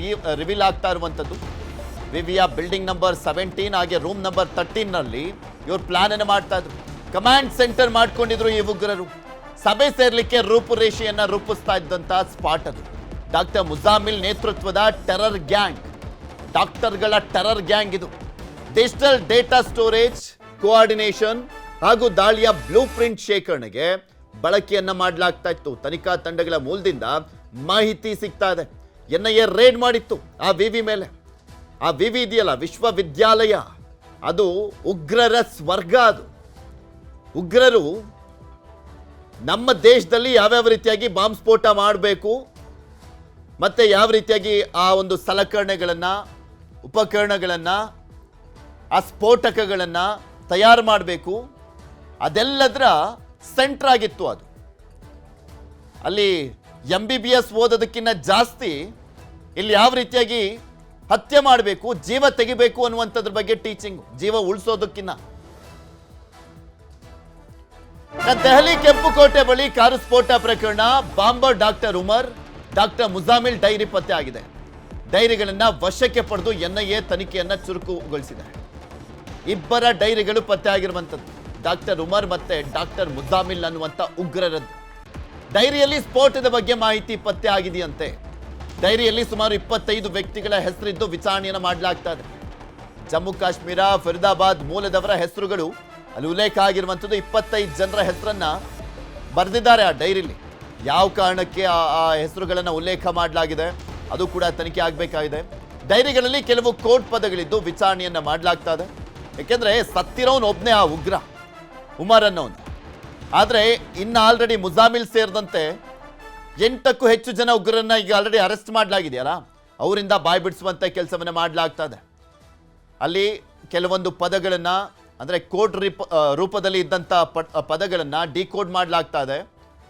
ರಿವೀಲ್ ಆಗ್ತಾ ಇರುವಂಥದ್ದು. ವಿವಿಯ ಬಿಲ್ಡಿಂಗ್ ನಂಬರ್ 17 ಹಾಗೆ ರೂಮ್ ನಂಬರ್ 13 ನಲ್ಲಿ ಇವರು ಪ್ಲಾನ್ ಅನ್ನು ಮಾಡ್ತಾ ಇದ್ರು. ಕಮಾಂಡ್ ಸೆಂಟರ್ ಮಾಡ್ಕೊಂಡಿದ್ರು ಈ ಉಗ್ರರು. ಸಭೆ ಸೇರ್ಲಿಕ್ಕೆ ರೂಪುರೇಷೆಯನ್ನ ರೂಪಿಸ್ತಾ ಇದ್ದಂತ ಸ್ಪಾಟ್ ಅದು. ಡಾಕ್ಟರ್ ಮುಜಾಮಿಲ್ ನೇತೃತ್ವದ ಟೆರರ್ ಗ್ಯಾಂಗ್, ಡಾಕ್ಟರ್ಗಳ ಟೆರರ್ ಗ್ಯಾಂಗ್ ಇದು. ಡಿಜಿಟಲ್ ಡೇಟಾ ಸ್ಟೋರೇಜ್, ಕೋಆರ್ಡಿನೇಷನ್ ಹಾಗೂ ದಾಳಿಯ ಬ್ಲೂ ಪ್ರಿಂಟ್ ಶೇಖರಣೆಗೆ ಬಳಕೆಯನ್ನ ಮಾಡಲಾಗ್ತಾ ಇತ್ತು. ತನಿಖಾ ತಂಡಗಳ ಮೂಲದಿಂದ ಮಾಹಿತಿ ಸಿಗ್ತಾ ಇದೆ. NIA ರೇಡ್ ಮಾಡಿತ್ತು ಆ ವಿವಿ ಮೇಲೆ. ಆ ವಿವಿ ಇದೆಯಲ್ಲ, ವಿಶ್ವವಿದ್ಯಾಲಯ, ಅದು ಉಗ್ರರ ಸ್ವರ್ಗ. ಅದು ಉಗ್ರರು ನಮ್ಮ ದೇಶದಲ್ಲಿ ಯಾವ್ಯಾವ ರೀತಿಯಾಗಿ ಬಾಂಬ್ ಸ್ಫೋಟ ಮಾಡಬೇಕು ಮತ್ತೆ ಯಾವ ರೀತಿಯಾಗಿ ಆ ಒಂದು ಸಲಕರಣೆಗಳನ್ನು, ಉಪಕರಣಗಳನ್ನು, ಆ ಸ್ಫೋಟಕಗಳನ್ನು ತಯಾರು ಮಾಡಬೇಕು, ಅದೆಲ್ಲದರ ಸೆಂಟರ್ ಆಗಿತ್ತು ಅದು. ಅಲ್ಲಿ MBBS ಓದೋದಕ್ಕಿಂತ ಜಾಸ್ತಿ ಇಲ್ಲಿ ಯಾವ ರೀತಿಯಾಗಿ ಹತ್ಯೆ ಮಾಡಬೇಕು, ಜೀವ ತೆಗಿಬೇಕು ಅನ್ನುವಂಥದ್ರ ಬಗ್ಗೆ ಟೀಚಿಂಗ್, ಜೀವ ಉಳಿಸೋದಕ್ಕಿಂತ. ದೆಹಲಿ ಕೆಂಪುಕೋಟೆ ಬಳಿ ಕಾರು ಸ್ಫೋಟ ಪ್ರಕರಣ, bomber doctor Umar, doctor Muzammil dairy ಪತ್ತೆ ಆಗಿದೆ. ಡೈರಿಗಳನ್ನ ವಶಕ್ಕೆ ಪಡೆದು NIA ತನಿಖೆಯನ್ನ ಚುರುಕುಗೊಳಿಸಿದೆ. ಇಬ್ಬರ ಡೈರಿಗಳು ಪತ್ತೆ ಆಗಿರುವಂಥದ್ದು, ಡಾಕ್ಟರ್ ಉಮರ್ ಮತ್ತೆ ಡಾಕ್ಟರ್ ಮುಜಾಮಿಲ್ ಅನ್ನುವಂಥ ಉಗ್ರರದ್ದು. ಡೈರಿಯಲ್ಲಿ ಸ್ಫೋಟದ ಬಗ್ಗೆ ಮಾಹಿತಿ ಪತ್ತೆ ಆಗಿದೆಯಂತೆ. ಡೈರಿಯಲ್ಲಿ ಸುಮಾರು 25 ವ್ಯಕ್ತಿಗಳ ಹೆಸರಿದ್ದು ವಿಚಾರಣೆಯನ್ನು ಮಾಡಲಾಗ್ತಾ ಇದೆ. ಜಮ್ಮು ಕಾಶ್ಮೀರ, ಫರೀದಾಬಾದ್ ಮೂಲದವರ ಹೆಸರುಗಳು ಅಲ್ಲಿ ಉಲ್ಲೇಖ ಆಗಿರುವಂಥದ್ದು. 25 ಜನರ ಹೆಸರನ್ನ ಬರೆದಿದ್ದಾರೆ ಆ ಡೈರಿಲಿ. ಯಾವ ಕಾರಣಕ್ಕೆ ಆ ಹೆಸರುಗಳನ್ನು ಉಲ್ಲೇಖ ಮಾಡಲಾಗಿದೆ ಅದು ಕೂಡ ತನಿಖೆ ಆಗಬೇಕಾಗಿದೆ. ಡೈರಿಗಳಲ್ಲಿ ಕೆಲವು ಕೋಡ್ ಪದಗಳಿದ್ದು ವಿಚಾರಣೆಯನ್ನ ಮಾಡಲಾಗ್ತಾ ಇದೆ. ಯಾಕೆಂದ್ರೆ ಸತ್ತಿರೋನು ಒಬ್ಬನೇ ಆ ಉಗ್ರ ಉಮರ್ ಅನ್ನೋನು. ಆದರೆ ಇನ್ನು ಆಲ್ರೆಡಿ ಮುಜಾಮಿಲ್ ಸೇರಿದಂತೆ 8ಕ್ಕೂ ಹೆಚ್ಚು ಜನ ಉಗ್ರರನ್ನ ಈಗ ಆಲ್ರೆಡಿ ಅರೆಸ್ಟ್ ಮಾಡಲಾಗಿದೆಯಲ್ಲ, ಅವರಿಂದ ಬಾಯ್ ಬಿಡಿಸುವಂತ ಕೆಲಸವನ್ನ ಮಾಡಲಾಗ್ತಾ ಇದೆ. ಅಲ್ಲಿ ಕೆಲವೊಂದು ಪದಗಳನ್ನ ಅಂದ್ರೆ ಕೋಡ್ ರೂಪದಲ್ಲಿ ಇದ್ದಂಥ ಪದಗಳನ್ನ ಡಿಕೋಡ್ ಮಾಡಲಾಗ್ತಾ ಇದೆ.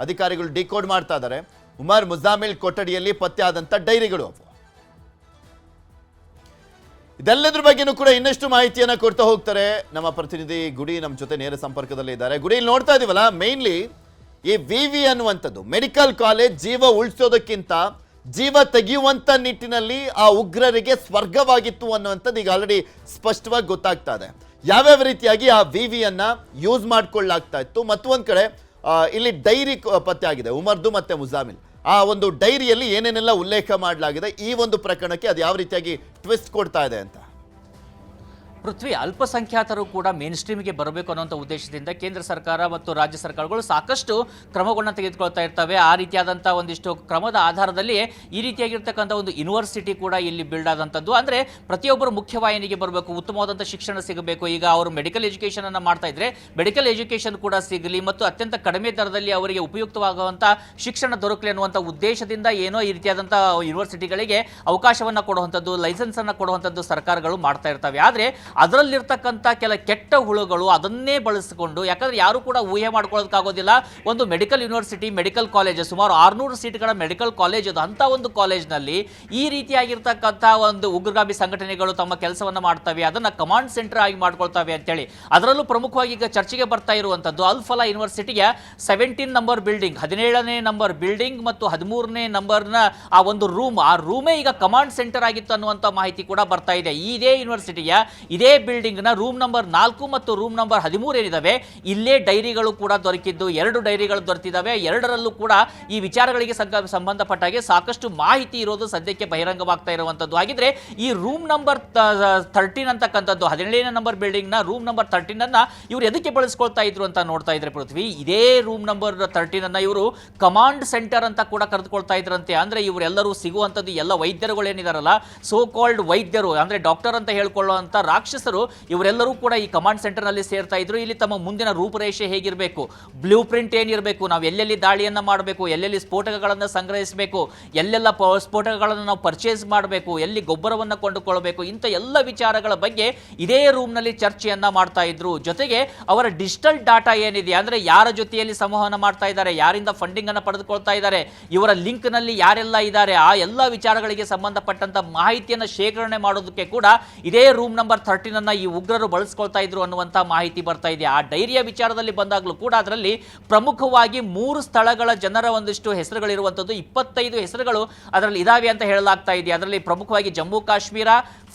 ಅಧಿಕಾರಿಗಳು ಡಿಕೋಡ್ ಮಾಡ್ತಾ ಇದ್ದಾರೆ. ಉಮರ್ ಮುಜಾಮಿಲ್ ಕೊಠಡಿಯಲ್ಲಿ ಪತ್ತೆ ಆದಂಥ ಡೈರಿಗಳು ಅವು. ಇದೆಲ್ಲದ್ರ ಬಗ್ಗೆನೂ ಕೂಡ ಇನ್ನಷ್ಟು ಮಾಹಿತಿಯನ್ನ ಕೊಡ್ತಾ ಹೋಗ್ತಾರೆ ನಮ್ಮ ಪ್ರತಿನಿಧಿ ಗುಡಿ. ನಮ್ಮ ಜೊತೆ ನೇರ ಸಂಪರ್ಕದಲ್ಲಿ ಇದ್ದಾರೆ. ಗುಡಿ, ಇಲ್ಲಿ ನೋಡ್ತಾ ಇದೀವಲ್ಲ, ಮೇನ್ಲಿ ಈ ವಿವಿ ಅನ್ನುವಂಥದ್ದು ಮೆಡಿಕಲ್ ಕಾಲೇಜ್ ಜೀವ ಉಳಿಸೋದಕ್ಕಿಂತ ಜೀವ ತೆಗೆಯುವಂತ ನಿಟ್ಟಿನಲ್ಲಿ ಆ ಉಗ್ರರಿಗೆ ಸ್ವರ್ಗವಾಗಿತ್ತು ಅನ್ನುವಂಥದ್ದು ಈಗ ಆಲ್ರೆಡಿ ಸ್ಪಷ್ಟವಾಗಿ ಗೊತ್ತಾಗ್ತಾ ಇದೆ. ಯಾವ್ಯಾವ ರೀತಿಯಾಗಿ ಆ ವಿವಿಯನ್ನ ಯೂಸ್ ಮಾಡ್ಕೊಳ್ಳಾಗ್ತಾ ಇತ್ತು. ಮತ್ತು ಒಂದ್ ಕಡೆ ಇಲ್ಲಿ ಡೈರಿ ಪತ್ತೆ ಆಗಿದೆ ಉಮರ್ದು ಮತ್ತೆ ಮುಜಾಮಿಲ್. ಆ ಒಂದು ಡೈರಿಯಲ್ಲಿ ಏನೇನೆಲ್ಲ ಉಲ್ಲೇಖ ಮಾಡಲಾಗಿದೆ, ಈ ಒಂದು ಪ್ರಕರಣಕ್ಕೆ ಅದು ಯಾವ ರೀತಿಯಾಗಿ ಟ್ವಿಸ್ಟ್ ಕೊಡ್ತಾ ಇದೆ ಅಂತ. ಪೃಥ್ವಿ, ಅಲ್ಪಸಂಖ್ಯಾತರು ಕೂಡ ಮೇನ್ ಸ್ಟ್ರೀಮ್ಗೆ ಬರಬೇಕು ಅನ್ನೋಂಥ ಉದ್ದೇಶದಿಂದ ಕೇಂದ್ರ ಸರ್ಕಾರ ಮತ್ತು ರಾಜ್ಯ ಸರ್ಕಾರಗಳು ಸಾಕಷ್ಟು ಕ್ರಮಗಳನ್ನ ತೆಗೆದುಕೊಳ್ತಾ ಇರ್ತವೆ. ಆ ರೀತಿಯಾದಂಥ ಒಂದಿಷ್ಟು ಕ್ರಮದ ಆಧಾರದಲ್ಲಿ ಈ ರೀತಿಯಾಗಿರ್ತಕ್ಕಂಥ ಒಂದು ಯೂನಿವರ್ಸಿಟಿ ಕೂಡ ಇಲ್ಲಿ ಬಿಲ್ಡ್ ಆದಂಥದ್ದು. ಅಂದರೆ ಪ್ರತಿಯೊಬ್ಬರು ಮುಖ್ಯವಾಹಿನಿಗೆ ಬರಬೇಕು, ಉತ್ತಮವಾದಂಥ ಶಿಕ್ಷಣ ಸಿಗಬೇಕು. ಈಗ ಅವರು ಮೆಡಿಕಲ್ ಎಜುಕೇಷನ್ ಅನ್ನು ಮಾಡ್ತಾ ಇದ್ರೆ ಮೆಡಿಕಲ್ ಎಜುಕೇಷನ್ ಕೂಡ ಸಿಗಲಿ ಮತ್ತು ಅತ್ಯಂತ ಕಡಿಮೆ ದರದಲ್ಲಿ ಅವರಿಗೆ ಉಪಯುಕ್ತವಾಗುವಂಥ ಶಿಕ್ಷಣ ದೊರಕಲಿ ಅನ್ನುವಂಥ ಉದ್ದೇಶದಿಂದ ಏನೋ ಈ ರೀತಿಯಾದಂಥ ಯೂನಿವರ್ಸಿಟಿಗಳಿಗೆ ಅವಕಾಶವನ್ನು ಕೊಡುವಂಥದ್ದು, ಲೈಸೆನ್ಸನ್ನು ಕೊಡುವಂಥದ್ದು ಸರ್ಕಾರಗಳು ಮಾಡ್ತಾ ಇರ್ತವೆ. ಆದರೆ ಅದರಲ್ಲಿರ್ತಕ್ಕಂಥ ಕೆಲ ಕೆಟ್ಟ ಹುಳುಗಳು ಅದನ್ನೇ ಬಳಸಿಕೊಂಡು, ಯಾಕಂದ್ರೆ ಯಾರು ಕೂಡ ಊಹೆ ಮಾಡ್ಕೊಳ್ಳೋದಕ್ಕಾಗೋದಿಲ್ಲ, ಒಂದು ಮೆಡಿಕಲ್ ಯೂನಿವರ್ಸಿಟಿ ಮೆಡಿಕಲ್ ಕಾಲೇಜ್ ಸುಮಾರು 600 ಸೀಟ್ಗಳ ಮೆಡಿಕಲ್ ಕಾಲೇಜ್ ಅದು. ಅಂಥ ಒಂದು ಕಾಲೇಜ್ನಲ್ಲಿ ಈ ರೀತಿಯಾಗಿರ್ತಕ್ಕಂಥ ಒಂದು ಉಗ್ರಗಾಮಿ ಸಂಘಟನೆಗಳು ತಮ್ಮ ಕೆಲಸವನ್ನು ಮಾಡ್ತವೆ, ಅದನ್ನು ಕಮಾಂಡ್ ಸೆಂಟರ್ ಆಗಿ ಮಾಡ್ಕೊಳ್ತವೆ ಅಂತೇಳಿ. ಅದರಲ್ಲೂ ಪ್ರಮುಖವಾಗಿ ಈಗ ಚರ್ಚೆಗೆ ಬರ್ತಾ ಇರುವಂಥದ್ದು ಅಲ್ ಫಲಾ ಯೂನಿವರ್ಸಿಟಿಯ 17 ನಂಬರ್ ಬಿಲ್ಡಿಂಗ್, 17ನೇ ನಂಬರ್ ಬಿಲ್ಡಿಂಗ್ ಮತ್ತು 13ನೇ ನಂಬರ್ನ ಆ ಒಂದು ರೂಮ್, ಆ ರೂಮೇ ಈಗ ಕಮಾಂಡ್ ಸೆಂಟರ್ ಆಗಿತ್ತು ಅನ್ನುವಂಥ ಮಾಹಿತಿ ಕೂಡ ಬರ್ತಾ ಇದೆ. ಇದೇ ಯೂನಿವರ್ಸಿಟಿಯ ಇದೇ ಬಿಲ್ಡಿಂಗ್ನ ರೂಮ್ ನಂಬರ್ 4 ಮತ್ತು ರೂಮ್ ನಂಬರ್ 13 ಏನಿದಾವೆ ಇಲ್ಲೇ ಡೈರಿಗಳು ಕೂಡ ದೊರಕಿದ್ದು, 2 ಡೈರಿಗಳು ದೊರೆತಿದ್ದಾವೆ. 2ರಲ್ಲೂ ಕೂಡ ಈ ವಿಚಾರಗಳಿಗೆ ಸಂಬಂಧಪಟ್ಟ ಹಾಗೆ ಸಾಕಷ್ಟು ಮಾಹಿತಿ ಇರೋದು ಸದ್ಯಕ್ಕೆ ಬಹಿರಂಗವಾಗ್ತಾ ಇರುವಂಥದ್ದು. ಹಾಗಿದ್ರೆ ಈ ರೂಮ್ ನಂಬರ್ 13 ಅಂತಕ್ಕಂಥದ್ದು 17ನೇ ನಂಬರ್ ಬಿಲ್ಡಿಂಗ್ನ ರೂಮ್ ನಂಬರ್ 13 ಅನ್ನ ಇವರು ಎದಕ್ಕೆ ಬಳಸ್ಕೊಳ್ತಾ ಇದ್ರು ಅಂತ ನೋಡ್ತಾ ಇದ್ರೆ ಪೃಥ್ವಿ, ಇದೇ ರೂಮ್ ನಂಬರ್ 13 ಅನ್ನ ಇವರು ಕಮಾಂಡ್ ಸೆಂಟರ್ ಅಂತ ಕೂಡ ಕರೆದುಕೊಳ್ತಾ ಇದ್ರಂತೆ. ಅಂದ್ರೆ ಇವರೆಲ್ಲರೂ ಸಿಗುವಂಥದ್ದು ಎಲ್ಲ ವೈದ್ಯರುಗಳು ಏನಿದಾರಲ್ಲ, ಸೋ ಕಾಲ್ಡ್ ವೈದ್ಯರು, ಅಂದ್ರೆ ಡಾಕ್ಟರ್ ಅಂತ ಹೇಳ್ಕೊಳ್ಳುವಂಥ ರಾಕ್ಷಸರು, ಇವರೆಲ್ಲರೂ ಕೂಡ ಈ ಕಮಾಂಡ್ ಸೆಂಟರ್ ನಲ್ಲಿ ಸೇರ್ತಾ ಇದ್ರು. ಇಲ್ಲಿ ತಮ್ಮ ಮುಂದಿನ ರೂಪರೇಷೆ ಹೇಗಿರಬೇಕು, ಬ್ಲೂ ಪ್ರಿಂಟ್ ಏನಿರಬೇಕು, ನಾವು ಎಲ್ಲೆಲ್ಲಿ ದಾಳಿಯನ್ನ ಮಾಡಬೇಕು, ಎಲ್ಲೆಲ್ಲಿ ಸ್ಫೋಟಕಗಳನ್ನು ಸಂಗ್ರಹಿಸಬೇಕು, ಎಲ್ಲೆಲ್ಲ ಸ್ಫೋಟಕಗಳನ್ನು ನಾವು ಪರ್ಚೇಸ್ ಮಾಡಬೇಕು, ಎಲ್ಲಿ ಗೊಬ್ಬರವನ್ನು ಕೊಂಡುಕೊಳ್ಳಬೇಕು, ಇಂಥ ಎಲ್ಲ ವಿಚಾರಗಳ ಬಗ್ಗೆ ಇದೇ ರೂಮ್ ನಲ್ಲಿ ಚರ್ಚೆಯನ್ನ ಮಾಡ್ತಾ ಇದ್ರು. ಜೊತೆಗೆ ಅವರ ಡಿಜಿಟಲ್ ಡಾಟಾ ಏನಿದೆ, ಅಂದ್ರೆ ಯಾರ ಜೊತೆಯಲ್ಲಿ ಸಂವಹನ ಮಾಡ್ತಾ ಇದ್ದಾರೆ, ಯಾರಿಂದ ಫಂಡಿಂಗ್ ಅನ್ನು ಪಡೆದುಕೊಳ್ತಾ ಇದ್ದಾರೆ, ಇವರ ಲಿಂಕ್ ನಲ್ಲಿ ಯಾರೆಲ್ಲ ಇದ್ದಾರೆ, ಆ ಎಲ್ಲ ವಿಚಾರಗಳಿಗೆ ಸಂಬಂಧಪಟ್ಟಂತ ಮಾಹಿತಿಯನ್ನು ಶೇಖರಣೆ ಮಾಡೋದಕ್ಕೆ ಕೂಡ ಇದೇ ರೂಮ್ ನಂಬರ್ 13 ಅನ್ನ ಈ ಉಗ್ರರು ಬಳಸ್ಕೊಳ್ತಾ ಇದ್ರು ಅನ್ನುವಂಥ ಮಾಹಿತಿ ಬರ್ತಾ ಇದೆ. ಆ ಡೈರಿಯ ವಿಚಾರದಲ್ಲಿ ಬಂದಾಗಲೂ ಕೂಡ ಅದರಲ್ಲಿ ಪ್ರಮುಖವಾಗಿ 3 ಸ್ಥಳಗಳ ಜನರ ಒಂದಿಷ್ಟು ಹೆಸರುಗಳಿರುವಂಥದ್ದು, 25 ಹೆಸರುಗಳು ಅದರಲ್ಲಿ ಇದಾವೆ ಅಂತ ಹೇಳಲಾಗ್ತಾ ಇದೆ. ಅದರಲ್ಲಿ ಪ್ರಮುಖವಾಗಿ ಜಮ್ಮು ಕಾಶ್ಮೀರ,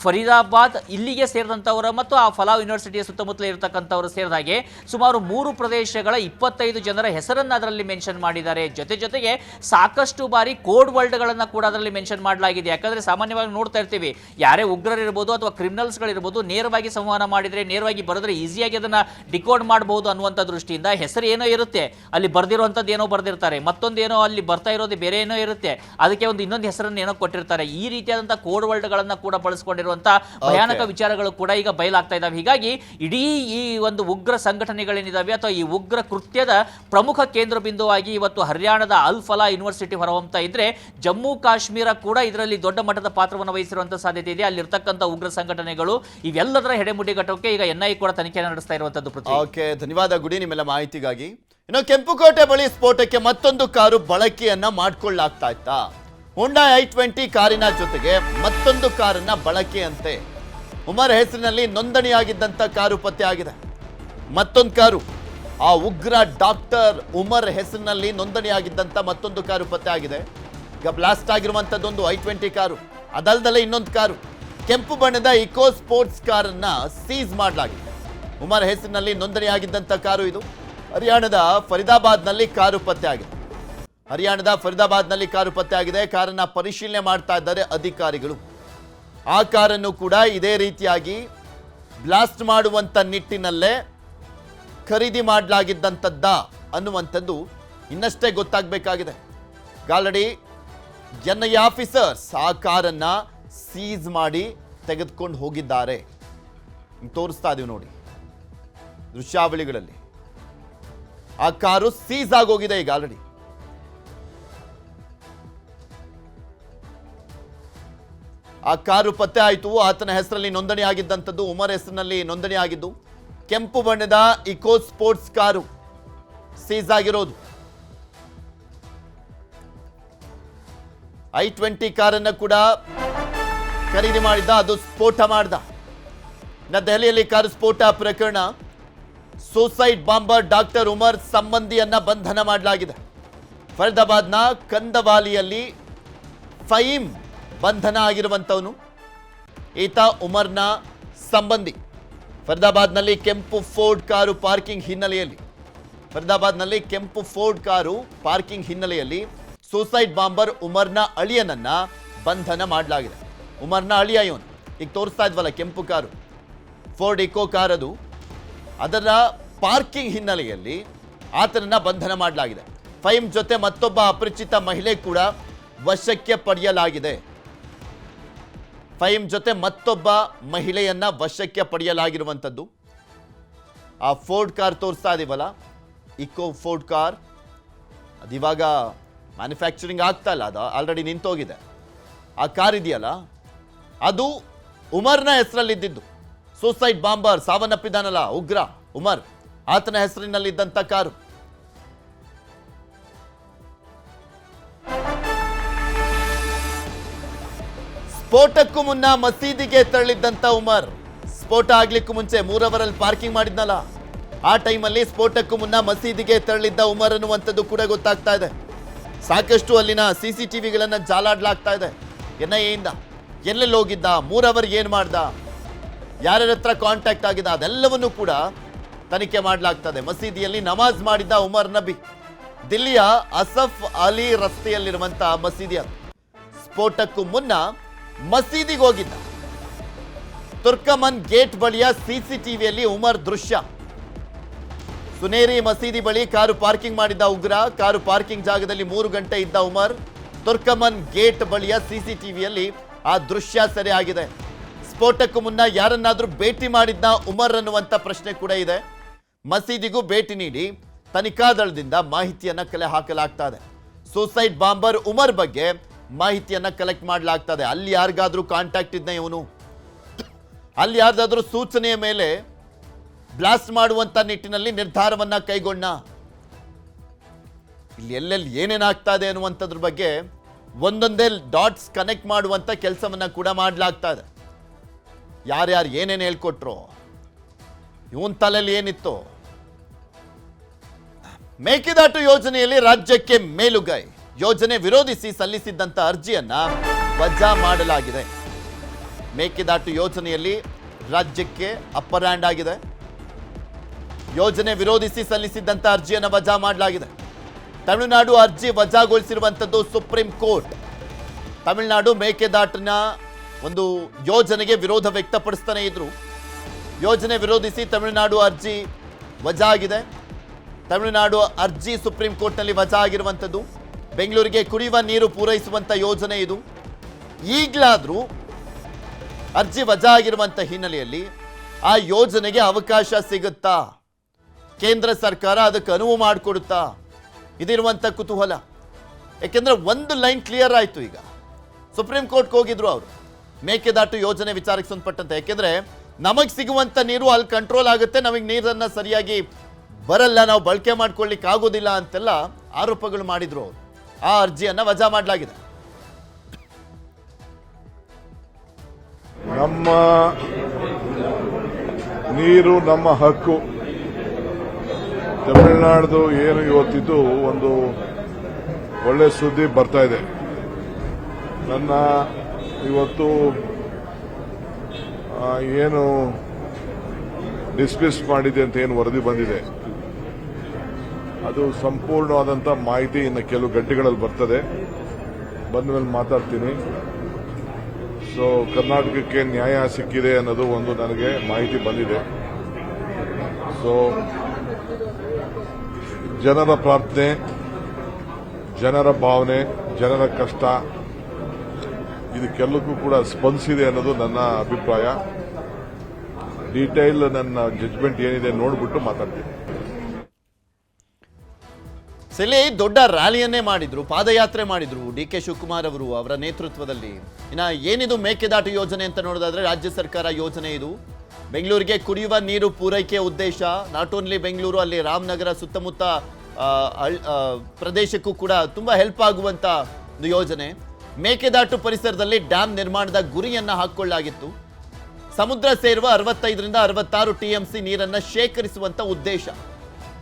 ಫರೀದಾಬಾದ್ ಇಲ್ಲಿಗೆ ಸೇರಿದಂಥವರು ಮತ್ತು ಆ ಫಲಾವ್ ಯೂನಿವರ್ಸಿಟಿಯ ಸುತ್ತಮುತ್ತಲೇ ಇರತಕ್ಕಂಥವರು ಸೇರಿದ ಹಾಗೆ ಸುಮಾರು 3 ಪ್ರದೇಶಗಳ 25 ಜನರ ಹೆಸರನ್ನು ಅದರಲ್ಲಿ ಮೆನ್ಷನ್ ಮಾಡಿದ್ದಾರೆ. ಜೊತೆಗೆ ಸಾಕಷ್ಟು ಬಾರಿ ಕೋಡ್ ವರ್ಡ್ಗಳನ್ನು ಕೂಡ ಅದರಲ್ಲಿ ಮೆನ್ಷನ್ ಮಾಡಲಾಗಿದೆ. ಯಾಕಂದ್ರೆ ಸಾಮಾನ್ಯವಾಗಿ ನೋಡ್ತಾ ಇರ್ತೀವಿ, ಯಾರೇ ಉಗ್ರರಿರ್ಬೋದು ಅಥವಾ ಕ್ರಿಮಿನಲ್ಸ್ಗಳಿರ್ಬೋದು, ನೇರವಾಗಿ ಸಂವಹನ ಮಾಡಿದ್ರೆ, ನೇರವಾಗಿ ಬರೆದ್ರೆ ಈಸಿಯಾಗಿ ಅದನ್ನ ಡಿಕೋಡ್ ಮಾಡಬಹುದು ಅನ್ನುವಂಥ ದೃಷ್ಟಿಯಿಂದ ಹೆಸರು ಏನೋ ಇರುತ್ತೆ, ಅಲ್ಲಿ ಬರ್ದಿರುವಂಥದ್ದು ಏನೋ ಬರ್ದಿರ್ತಾರೆ, ಮತ್ತೊಂದೇನೋ ಅಲ್ಲಿ ಬರ್ತಾ ಇರೋದು ಬೇರೆ ಏನೋ ಇರುತ್ತೆ, ಅದಕ್ಕೆ ಒಂದು ಇನ್ನೊಂದು ಹೆಸರನ್ನು ಏನೋ ಕೊಟ್ಟಿರ್ತಾರೆ. ಈ ರೀತಿಯಾದಂತಹ ಕೋಡ್ ವರ್ಡ್ಗಳನ್ನ ಕೂಡ ಬಳಸಿಕೊಂಡಿರುವಂತಹ ಭಯಾನಕ ವಿಚಾರಗಳು ಕೂಡ ಈಗ ಬಯಲಾಗ್ತಾ ಇದ್ದಾವೆ. ಹೀಗಾಗಿ ಇಡೀ ಈ ಒಂದು ಉಗ್ರ ಸಂಘಟನೆಗಳೇನಿದಾವೆ ಅಥವಾ ಈ ಉಗ್ರ ಕೃತ್ಯದ ಪ್ರಮುಖ ಕೇಂದ್ರ ಬಿಂದುವಾಗಿ ಇವತ್ತು ಹರಿಯಾಣದ ಅಲ್ ಫಲಾ ಯೂನಿವರ್ಸಿಟಿ ಹೊರಹೊಮ್ಮತಾ ಇದ್ರೆ, ಜಮ್ಮು ಕಾಶ್ಮೀರ ಕೂಡ ಇದರಲ್ಲಿ ದೊಡ್ಡ ಮಟ್ಟದ ಪಾತ್ರವನ್ನು ವಹಿಸಿರುವಂತಹ ಸಾಧ್ಯತೆ ಇದೆ. ಅಲ್ಲಿರ್ತಕ್ಕಂಥ ಉಗ್ರ ಸಂಘಟನೆಗಳು ಇವೆಲ್ಲದರ ಹೆಡೆಮುಡಿಗಟ್ಟೋಕೆ ಈಗ NIA ಕೂಡ ತನಿಖೆಯನ್ನು ನಡೆಸ್ತಾ ಇರುವಂತದ್ದು. ಓಕೆ, ಧನ್ಯವಾದ ಗುಡಿ ನಿಮ್ಮೆಲ್ಲ ಮಾಹಿತಿಗಾಗಿ. ಇನ್ನು ಕೆಂಪುಕೋಟೆ ಬಳಿ ಸ್ಫೋಟಕ್ಕೆ ಮತ್ತೊಂದು ಕಾರು ಬಳಕೆಯನ್ನ ಮಾಡ್ಕೊಳ್ಳಾಗ್ತಾ ಇತ್ತಾ? ಹೋಂಡಾ i20 ಕಾರಿನ ಜೊತೆಗೆ ಮತ್ತೊಂದು ಕಾರನ್ನ ಬಳಕೆಯಂತೆ ಉಮರ್ ಹೆಸರಿನಲ್ಲಿ ನೋಂದಣಿಯಾಗಿದ್ದಂತ ಕಾರು ಪತ್ತೆ ಆಗಿದೆ. ಮತ್ತೊಂದು ಕಾರು, ಆ ಉಗ್ರ ಡಾಕ್ಟರ್ ಉಮರ್ ಹೆಸರಿನಲ್ಲಿ ನೋಂದಣಿಯಾಗಿದ್ದಂತ ಮತ್ತೊಂದು ಕಾರು ಪತ್ತೆ ಆಗಿದೆ. ಈಗ ಬ್ಲಾಸ್ಟ್ ಆಗಿರುವಂತದ್ದೊಂದು i20 ಕಾರು, ಅದಲ್ದಲ್ಲೇ ಇನ್ನೊಂದು ಕಾರು ಕೆಂಪು ಬಣ್ಣದ ಇಕೋ ಸ್ಪೋರ್ಟ್ಸ್ ಕಾರನ್ನ ಸೀಸ್ ಮಾಡಲಾಗಿದೆ. ಉಮರ್ ಹೆಸರಿನಲ್ಲಿ ನೋಂದಣಿಯಾಗಿದ್ದಂಥ ಕಾರು ಇದು. ಹರಿಯಾಣದ ಫರೀದಾಬಾದ್ನಲ್ಲಿ ಕಾರು ಪತ್ತೆ ಆಗಿದೆ. ಕಾರನ್ನ ಪರಿಶೀಲನೆ ಮಾಡ್ತಾ ಇದ್ದಾರೆ ಅಧಿಕಾರಿಗಳು. ಆ ಕಾರನ್ನು ಕೂಡ ಇದೇ ರೀತಿಯಾಗಿ ಬ್ಲಾಸ್ಟ್ ಮಾಡುವಂತ ನಿಟ್ಟಿನಲ್ಲೇ ಖರೀದಿ ಮಾಡಲಾಗಿದ್ದಂಥದ್ದ ಅನ್ನುವಂಥದ್ದು ಇನ್ನಷ್ಟೇ ಗೊತ್ತಾಗಬೇಕಾಗಿದೆ. ಆಲ್ರೆಡಿ NIA ಆಫೀಸರ್ಸ್ ಆ ಕಾರನ್ನ ಸೀಸ್ ಮಾಡಿ ತೆಗೆದುಕೊಂಡು ಹೋಗಿದ್ದಾರೆ. ತೋರಿಸ್ತಾ ಇದೀವಿ ನೋಡಿ ದೃಶ್ಯಾವಳಿಗಳಲ್ಲಿ. ಆ ಕಾರು ಸೀಸ್ ಆಗೋಗಿದೆ ಈಗ ಆಲ್ರೆಡಿ. ಆ ಕಾರು ಪತ್ತೆ ಆಯಿತು. ಆತನ ಹೆಸರಲ್ಲಿ ನೋಂದಣಿ ಆಗಿದ್ದಂಥದ್ದು, ಉಮರ್ ಹೆಸರಿನಲ್ಲಿ ನೋಂದಣಿ ಆಗಿದ್ದು. ಕೆಂಪು ಬಣ್ಣದ ಇಕೋ ಸ್ಪೋರ್ಟ್ಸ್ ಕಾರು ಸೀಸ್ ಆಗಿರೋದು. I-20 ಕಾರನ್ನು ಕೂಡ ಖರೀದಿ ಮಾಡಿದ್ದ, ಅದು ಸ್ಫೋಟ ಮಾಡ್ದ. ದೆಹಲಿಯಲ್ಲಿ ಕಾರು ಸ್ಫೋಟ ಪ್ರಕರಣ. ಸೂಸೈಡ್ ಬಾಂಬರ್ ಡಾಕ್ಟರ್ ಉಮರ್ ಸಂಬಂಧಿಯನ್ನ ಬಂಧನ ಮಾಡಲಾಗಿದೆ. ಫರೀದಾಬಾದ್ನ ಕಂದವಾಲಿಯಲ್ಲಿ ಫಹೀಮ್ ಬಂಧನ ಆಗಿರುವಂತವನು. ಈತ ಉಮರ್ನ ಸಂಬಂಧಿ. ಫರೀದಾಬಾದ್ನಲ್ಲಿ ಕೆಂಪು ಫೋರ್ಡ್ ಕಾರು ಪಾರ್ಕಿಂಗ್ ಹಿನ್ನೆಲೆಯಲ್ಲಿ ಸೂಸೈಡ್ ಬಾಂಬರ್ ಉಮರ್ನ ಅಳಿಯನನ್ನ ಬಂಧನ ಮಾಡಲಾಗಿದೆ. ಉಮರ್ನ ಅಳಿಯ ಇವನು. ಈಗ ತೋರಿಸ್ತಾ ಇದ್ವಲ್ಲ ಕೆಂಪು ಕಾರು, ಫೋರ್ಡ್ ಇಕೋ ಕಾರ್ ಅದು. ಅದರ ಪಾರ್ಕಿಂಗ್ ಹಿನ್ನೆಲೆಯಲ್ಲಿ ಆತನನ್ನ ಬಂಧನ ಮಾಡಲಾಗಿದೆ. ಫಹೀಮ್ ಜೊತೆ ಮತ್ತೊಬ್ಬ ಅಪರಿಚಿತ ಮಹಿಳೆ ಕೂಡ ವಶಕ್ಕೆ ಪಡೆಯಲಾಗಿದೆ. ಫಹೀಮ್ ಜೊತೆ ಮತ್ತೊಬ್ಬ ಮಹಿಳೆಯನ್ನ ವಶಕ್ಕೆ ಪಡೆಯಲಾಗಿರುವಂಥದ್ದು. ಆ ಫೋರ್ಡ್ ಕಾರ್ ತೋರಿಸ್ತಾ ಇದೀವಲ್ಲ, ಇಕೋ ಫೋರ್ಡ್ ಕಾರ್, ಅದಿವಾಗ ಮ್ಯಾನುಫ್ಯಾಕ್ಚರಿಂಗ್ ಆಗ್ತಾ ಇಲ್ಲ, ಅದು ಆಲ್ರೆಡಿ ನಿಂತೋಗಿದೆ. ಆ ಕಾರ್ ಇದೆಯಲ್ಲ, ಅದು ಉಮರ್ನ ಹೆಸರಲ್ಲಿದ್ದಿದ್ದು. ಸೂಸೈಡ್ ಬಾಂಬರ್ ಸಾವನ್ನಪ್ಪಿದ್ದಾನಲ್ಲ ಉಗ್ರ ಉಮರ್, ಆತನ ಹೆಸರಿನಲ್ಲಿದ್ದಂಥ ಕಾರು. ಸ್ಫೋಟಕ್ಕೂ ಮುನ್ನ ಮಸೀದಿಗೆ ತೆರಳಿದ್ದಂಥ ಉಮರ್, ಸ್ಫೋಟ ಆಗ್ಲಿಕ್ಕೂ ಮುಂಚೆ 3 ಅವರಲ್ಲಿ ಪಾರ್ಕಿಂಗ್ ಮಾಡಿದ್ನಲ್ಲ, ಆ ಟೈಮಲ್ಲಿ ಸ್ಫೋಟಕ್ಕೂ ಮುನ್ನ ಮಸೀದಿಗೆ ತೆರಳಿದ್ದ ಉಮರ್ ಅನ್ನುವಂಥದ್ದು ಕೂಡ ಗೊತ್ತಾಗ್ತಾ ಇದೆ. ಸಾಕಷ್ಟು ಅಲ್ಲಿನ CCTVಗಳನ್ನು ಜಾಲಾಡ್ಲಾಗ್ತಾ ಇದೆ. NIAಯಿಂದ ಎಲ್ಲೆಲ್ಲಿ ಹೋಗಿದ್ದ, 3 ಅವರ್ ಏನು ಮಾಡ್ದ, ಯಾರ್ಯಾರ ಹತ್ರ ಕಾಂಟ್ಯಾಕ್ಟ್ ಆಗಿದ್ದ, ಅದೆಲ್ಲವನ್ನೂ ಕೂಡ ತನಿಖೆ ಮಾಡಲಾಗ್ತದೆ. ಮಸೀದಿಯಲ್ಲಿ ನಮಾಜ್ ಮಾಡಿದ್ದ ಉಮರ್ ನಬಿ, ದಿಲ್ಲಿಯ ಅಸಫ್ ಅಲಿ ರಸ್ತೆಯಲ್ಲಿರುವಂಥ ಮಸೀದಿ ಅದು. ಸ್ಫೋಟಕ್ಕೂ ಮುನ್ನ ಮಸೀದಿಗೆ ಹೋಗಿದ್ದ. ತುರ್ಕಮನ್ ಗೇಟ್ ಬಳಿಯ CCTVಯಲ್ಲಿ ಉಮರ್ ದೃಶ್ಯ. ಸುನೇರಿ ಮಸೀದಿ ಬಳಿ ಕಾರು ಪಾರ್ಕಿಂಗ್ ಮಾಡಿದ್ದ ಉಗ್ರ. ಕಾರು ಪಾರ್ಕಿಂಗ್ ಜಾಗದಲ್ಲಿ 3 ಗಂಟೆ ಇದ್ದ ಉಮರ್. ತುರ್ಕಮನ್ ಗೇಟ್ ಬಳಿಯ CCTVಯಲ್ಲಿ ಆ ದೃಶ್ಯ ಸೆರೆ ಆಗಿದೆ. ಸ್ಫೋಟಕ್ಕೂ ಮುನ್ನ ಯಾರನ್ನಾದ್ರೂ ಭೇಟಿ ಮಾಡಿದ್ದ ಉಮರ್ ಅನ್ನುವಂಥ ಪ್ರಶ್ನೆ ಕೂಡ ಇದೆ. ಮಸೀದಿಗೂ ಭೇಟಿ ನೀಡಿ ತನಿಖಾ ದಳದಿಂದ ಮಾಹಿತಿಯನ್ನ ಕಲೆ ಹಾಕಲಾಗ್ತಾ ಇದೆ. ಸೂಸೈಡ್ ಬಾಂಬರ್ ಉಮರ್ ಬಗ್ಗೆ ಮಾಹಿತಿಯನ್ನ ಕಲೆಕ್ಟ್ ಮಾಡಲಾಗ್ತದೆ. ಅಲ್ಲಿ ಯಾರಿಗಾದ್ರೂ ಕಾಂಟ್ಯಾಕ್ಟ್ ಇದ್ನ ಇವನು, ಅಲ್ಲಿ ಯಾರ್ದಾದ್ರೂ ಸೂಚನೆಯ ಮೇಲೆ ಬ್ಲಾಸ್ಟ್ ಮಾಡುವಂತ ನಿಟ್ಟಿನಲ್ಲಿ ನಿರ್ಧಾರವನ್ನ ಕೈಗೊಂಡ. ಇಲ್ಲಿ ಎಲ್ಲೆಲ್ಲಿ ಏನೇನಾಗ್ತಾ ಇದೆ ಅನ್ನುವಂಥದ್ರ ಬಗ್ಗೆ ಒಂದೊಂದೇ ಡಾಟ್ಸ್ ಕನೆಕ್ಟ್ ಮಾಡುವಂತ ಕೆಲಸವನ್ನ ಕೂಡ ಮಾಡಲಾಗ್ತಾ ಇದೆ. ಯಾರ್ಯಾರು ಏನೇನು ಹೇಳ್ಕೊಟ್ರು, ಇವನ್ ತಲೆಯಲ್ಲಿ ಏನಿತ್ತು. ಮೇಕೆದಾಟು ಯೋಜನೆಯಲ್ಲಿ ರಾಜ್ಯಕ್ಕೆ ಮೇಲುಗೈ. ಯೋಜನೆ ವಿರೋಧಿಸಿ ಸಲ್ಲಿಸಿದ್ದಂತ ಅರ್ಜಿಯನ್ನ ವಜಾ ಮಾಡಲಾಗಿದೆ. ಮೇಕೆದಾಟು ಯೋಜನೆಯಲ್ಲಿ ರಾಜ್ಯಕ್ಕೆ ಅಪ್ಪರ್ ಹ್ಯಾಂಡ್ ಆಗಿದೆ. ಯೋಜನೆ ವಿರೋಧಿಸಿ ಸಲ್ಲಿಸಿದ್ದಂತ ಅರ್ಜಿಯನ್ನು ವಜಾ ಮಾಡಲಾಗಿದೆ. ತಮಿಳುನಾಡು ಅರ್ಜಿ ವಜಾಗೊಳಿಸಿರುವಂಥದ್ದು ಸುಪ್ರೀಂ ಕೋರ್ಟ್. ತಮಿಳುನಾಡು ಮೇಕೆದಾಟಿನ ಒಂದು ಯೋಜನೆಗೆ ವಿರೋಧ ವ್ಯಕ್ತಪಡಿಸ್ತಾನೆ ಇದ್ರು. ಯೋಜನೆ ವಿರೋಧಿಸಿ ತಮಿಳುನಾಡು ಅರ್ಜಿ ವಜಾ ಆಗಿದೆ. ತಮಿಳುನಾಡು ಅರ್ಜಿ ಸುಪ್ರೀಂ ಕೋರ್ಟ್ನಲ್ಲಿ ವಜಾ ಆಗಿರುವಂಥದ್ದು. ಬೆಂಗಳೂರಿಗೆ ಕುಡಿಯುವ ನೀರು ಪೂರೈಸುವಂಥ ಯೋಜನೆ ಇದು. ಈಗಲಾದರೂ ಅರ್ಜಿ ವಜಾ ಆಗಿರುವಂಥ ಹಿನ್ನೆಲೆಯಲ್ಲಿ ಆ ಯೋಜನೆಗೆ ಅವಕಾಶ ಸಿಗುತ್ತಾ, ಕೇಂದ್ರ ಸರ್ಕಾರ ಅದಕ್ಕೆ ಅನುವು ಮಾಡಿಕೊಡುತ್ತಾ, ಇದಿರುವಂಥ ಕುತೂಹಲ. ಯಾಕೆಂದ್ರೆ ಒಂದು ಲೈನ್ ಕ್ಲಿಯರ್ ಆಯಿತು. ಈಗ ಸುಪ್ರೀಂ ಕೋರ್ಟ್ಗೆ ಹೋಗಿದ್ರು ಅವರು ಮೇಕೆದಾಟು ಯೋಜನೆ ವಿಚಾರಕ್ಕೆ ಸಂಬಂಧಪಟ್ಟಂತೆ. ಯಾಕೆಂದ್ರೆ ನಮಗೆ ಸಿಗುವಂಥ ನೀರು ಅಲ್ಲಿ ಕಂಟ್ರೋಲ್ ಆಗುತ್ತೆ, ನಮಗೆ ನೀರನ್ನು ಸರಿಯಾಗಿ ಬರಲ್ಲ, ನಾವು ಬಳಕೆ ಮಾಡ್ಕೊಳ್ಳಿಕ್ಕೆ ಆಗೋದಿಲ್ಲ ಅಂತೆಲ್ಲ ಆರೋಪಗಳು ಮಾಡಿದ್ರು ಅವರು. ಆ ಅರ್ಜಿಯನ್ನು ವಜಾ ಮಾಡಲಾಗಿದೆ. ನಮ್ಮ ನೀರು ನಮ್ಮ ಹಕ್ಕು. ತಮಿಳುನಾಡು ಏನು ಇವತ್ತಿದ್ದು ಒಂದು ಒಳ್ಳೆ ಸುದ್ದಿ ಬರ್ತಾ ಇದೆ. ನನ್ನ ಇವತ್ತು ಏನು ಡಿಸ್ಮಿಸ್ ಮಾಡಿದೆ ಅಂತ ಏನು ವರದಿ ಬಂದಿದೆ, ಅದು ಸಂಪೂರ್ಣವಾದಂಥ ಮಾಹಿತಿ ಇನ್ನು ಕೆಲವು ಗಂಟೆಗಳಲ್ಲಿ ಬರ್ತದೆ. ಬಂದ ಮೇಲೆ ಮಾತಾಡ್ತೀನಿ. ಸೊ ಕರ್ನಾಟಕಕ್ಕೆ ನ್ಯಾಯ ಸಿಕ್ಕಿದೆ ಅನ್ನೋದು ಒಂದು ನನಗೆ ಮಾಹಿತಿ ಬಂದಿದೆ. ಸೊ ಜನರ ಪ್ರಾರ್ಥನೆ, ಜನರ ಭಾವನೆ, ಜನರ ಕಷ್ಟ ಇದಕ್ಕೆಲ್ಲಕ್ಕೂ ಕೂಡ ಸ್ಪಂದಿಸಿದೆ ಅನ್ನೋದು ನನ್ನ ಅಭಿಪ್ರಾಯ. ಡೀಟೇಲ್ ನನ್ನ ಜಡ್ಜ್ಮೆಂಟ್ ಏನಿದೆ ನೋಡ್ಬಿಟ್ಟು ಮಾತಾಡ್ತೀನಿ. ಇಲ್ಲಿ ದೊಡ್ಡ ರ್ಯಾಲಿಯನ್ನೇ ಮಾಡಿದ್ರು, ಪಾದಯಾತ್ರೆ ಮಾಡಿದ್ರು ಡಿ.ಕೆ. ಶಿವಕುಮಾರ್ ಅವರು ಅವರ ನೇತೃತ್ವದಲ್ಲಿ. ಇನ್ನ ಏನಿದು ಮೇಕೆದಾಟು ಯೋಜನೆ ಅಂತ ನೋಡೋದಾದ್ರೆ ರಾಜ್ಯ ಸರ್ಕಾರ ಯೋಜನೆ ಇದು. ಬೆಂಗಳೂರಿಗೆ ಕುಡಿಯುವ ನೀರು ಪೂರೈಕೆ ಉದ್ದೇಶ. ನಾಟ್ ಓನ್ಲಿ ಬೆಂಗಳೂರು, ಅಲ್ಲಿ ರಾಮನಗರ ಸುತ್ತಮುತ್ತ ಪ್ರದೇಶಕ್ಕೂ ಕೂಡ ತುಂಬಾ ಹೆಲ್ಪ್ ಆಗುವಂತ ಒಂದು ಯೋಜನೆ. ಮೇಕೆದಾಟು ಪರಿಸರದಲ್ಲಿ ಡ್ಯಾಮ್ ನಿರ್ಮಾಣದ ಗುರಿಯನ್ನ ಹಾಕೊಳ್ಳಲಾಗಿತ್ತು. ಸಮುದ್ರ ಸೇರುವ 65ರಿಂದ 66 TMC ನೀರನ್ನ ಶೇಖರಿಸುವಂತ ಉದ್ದೇಶ.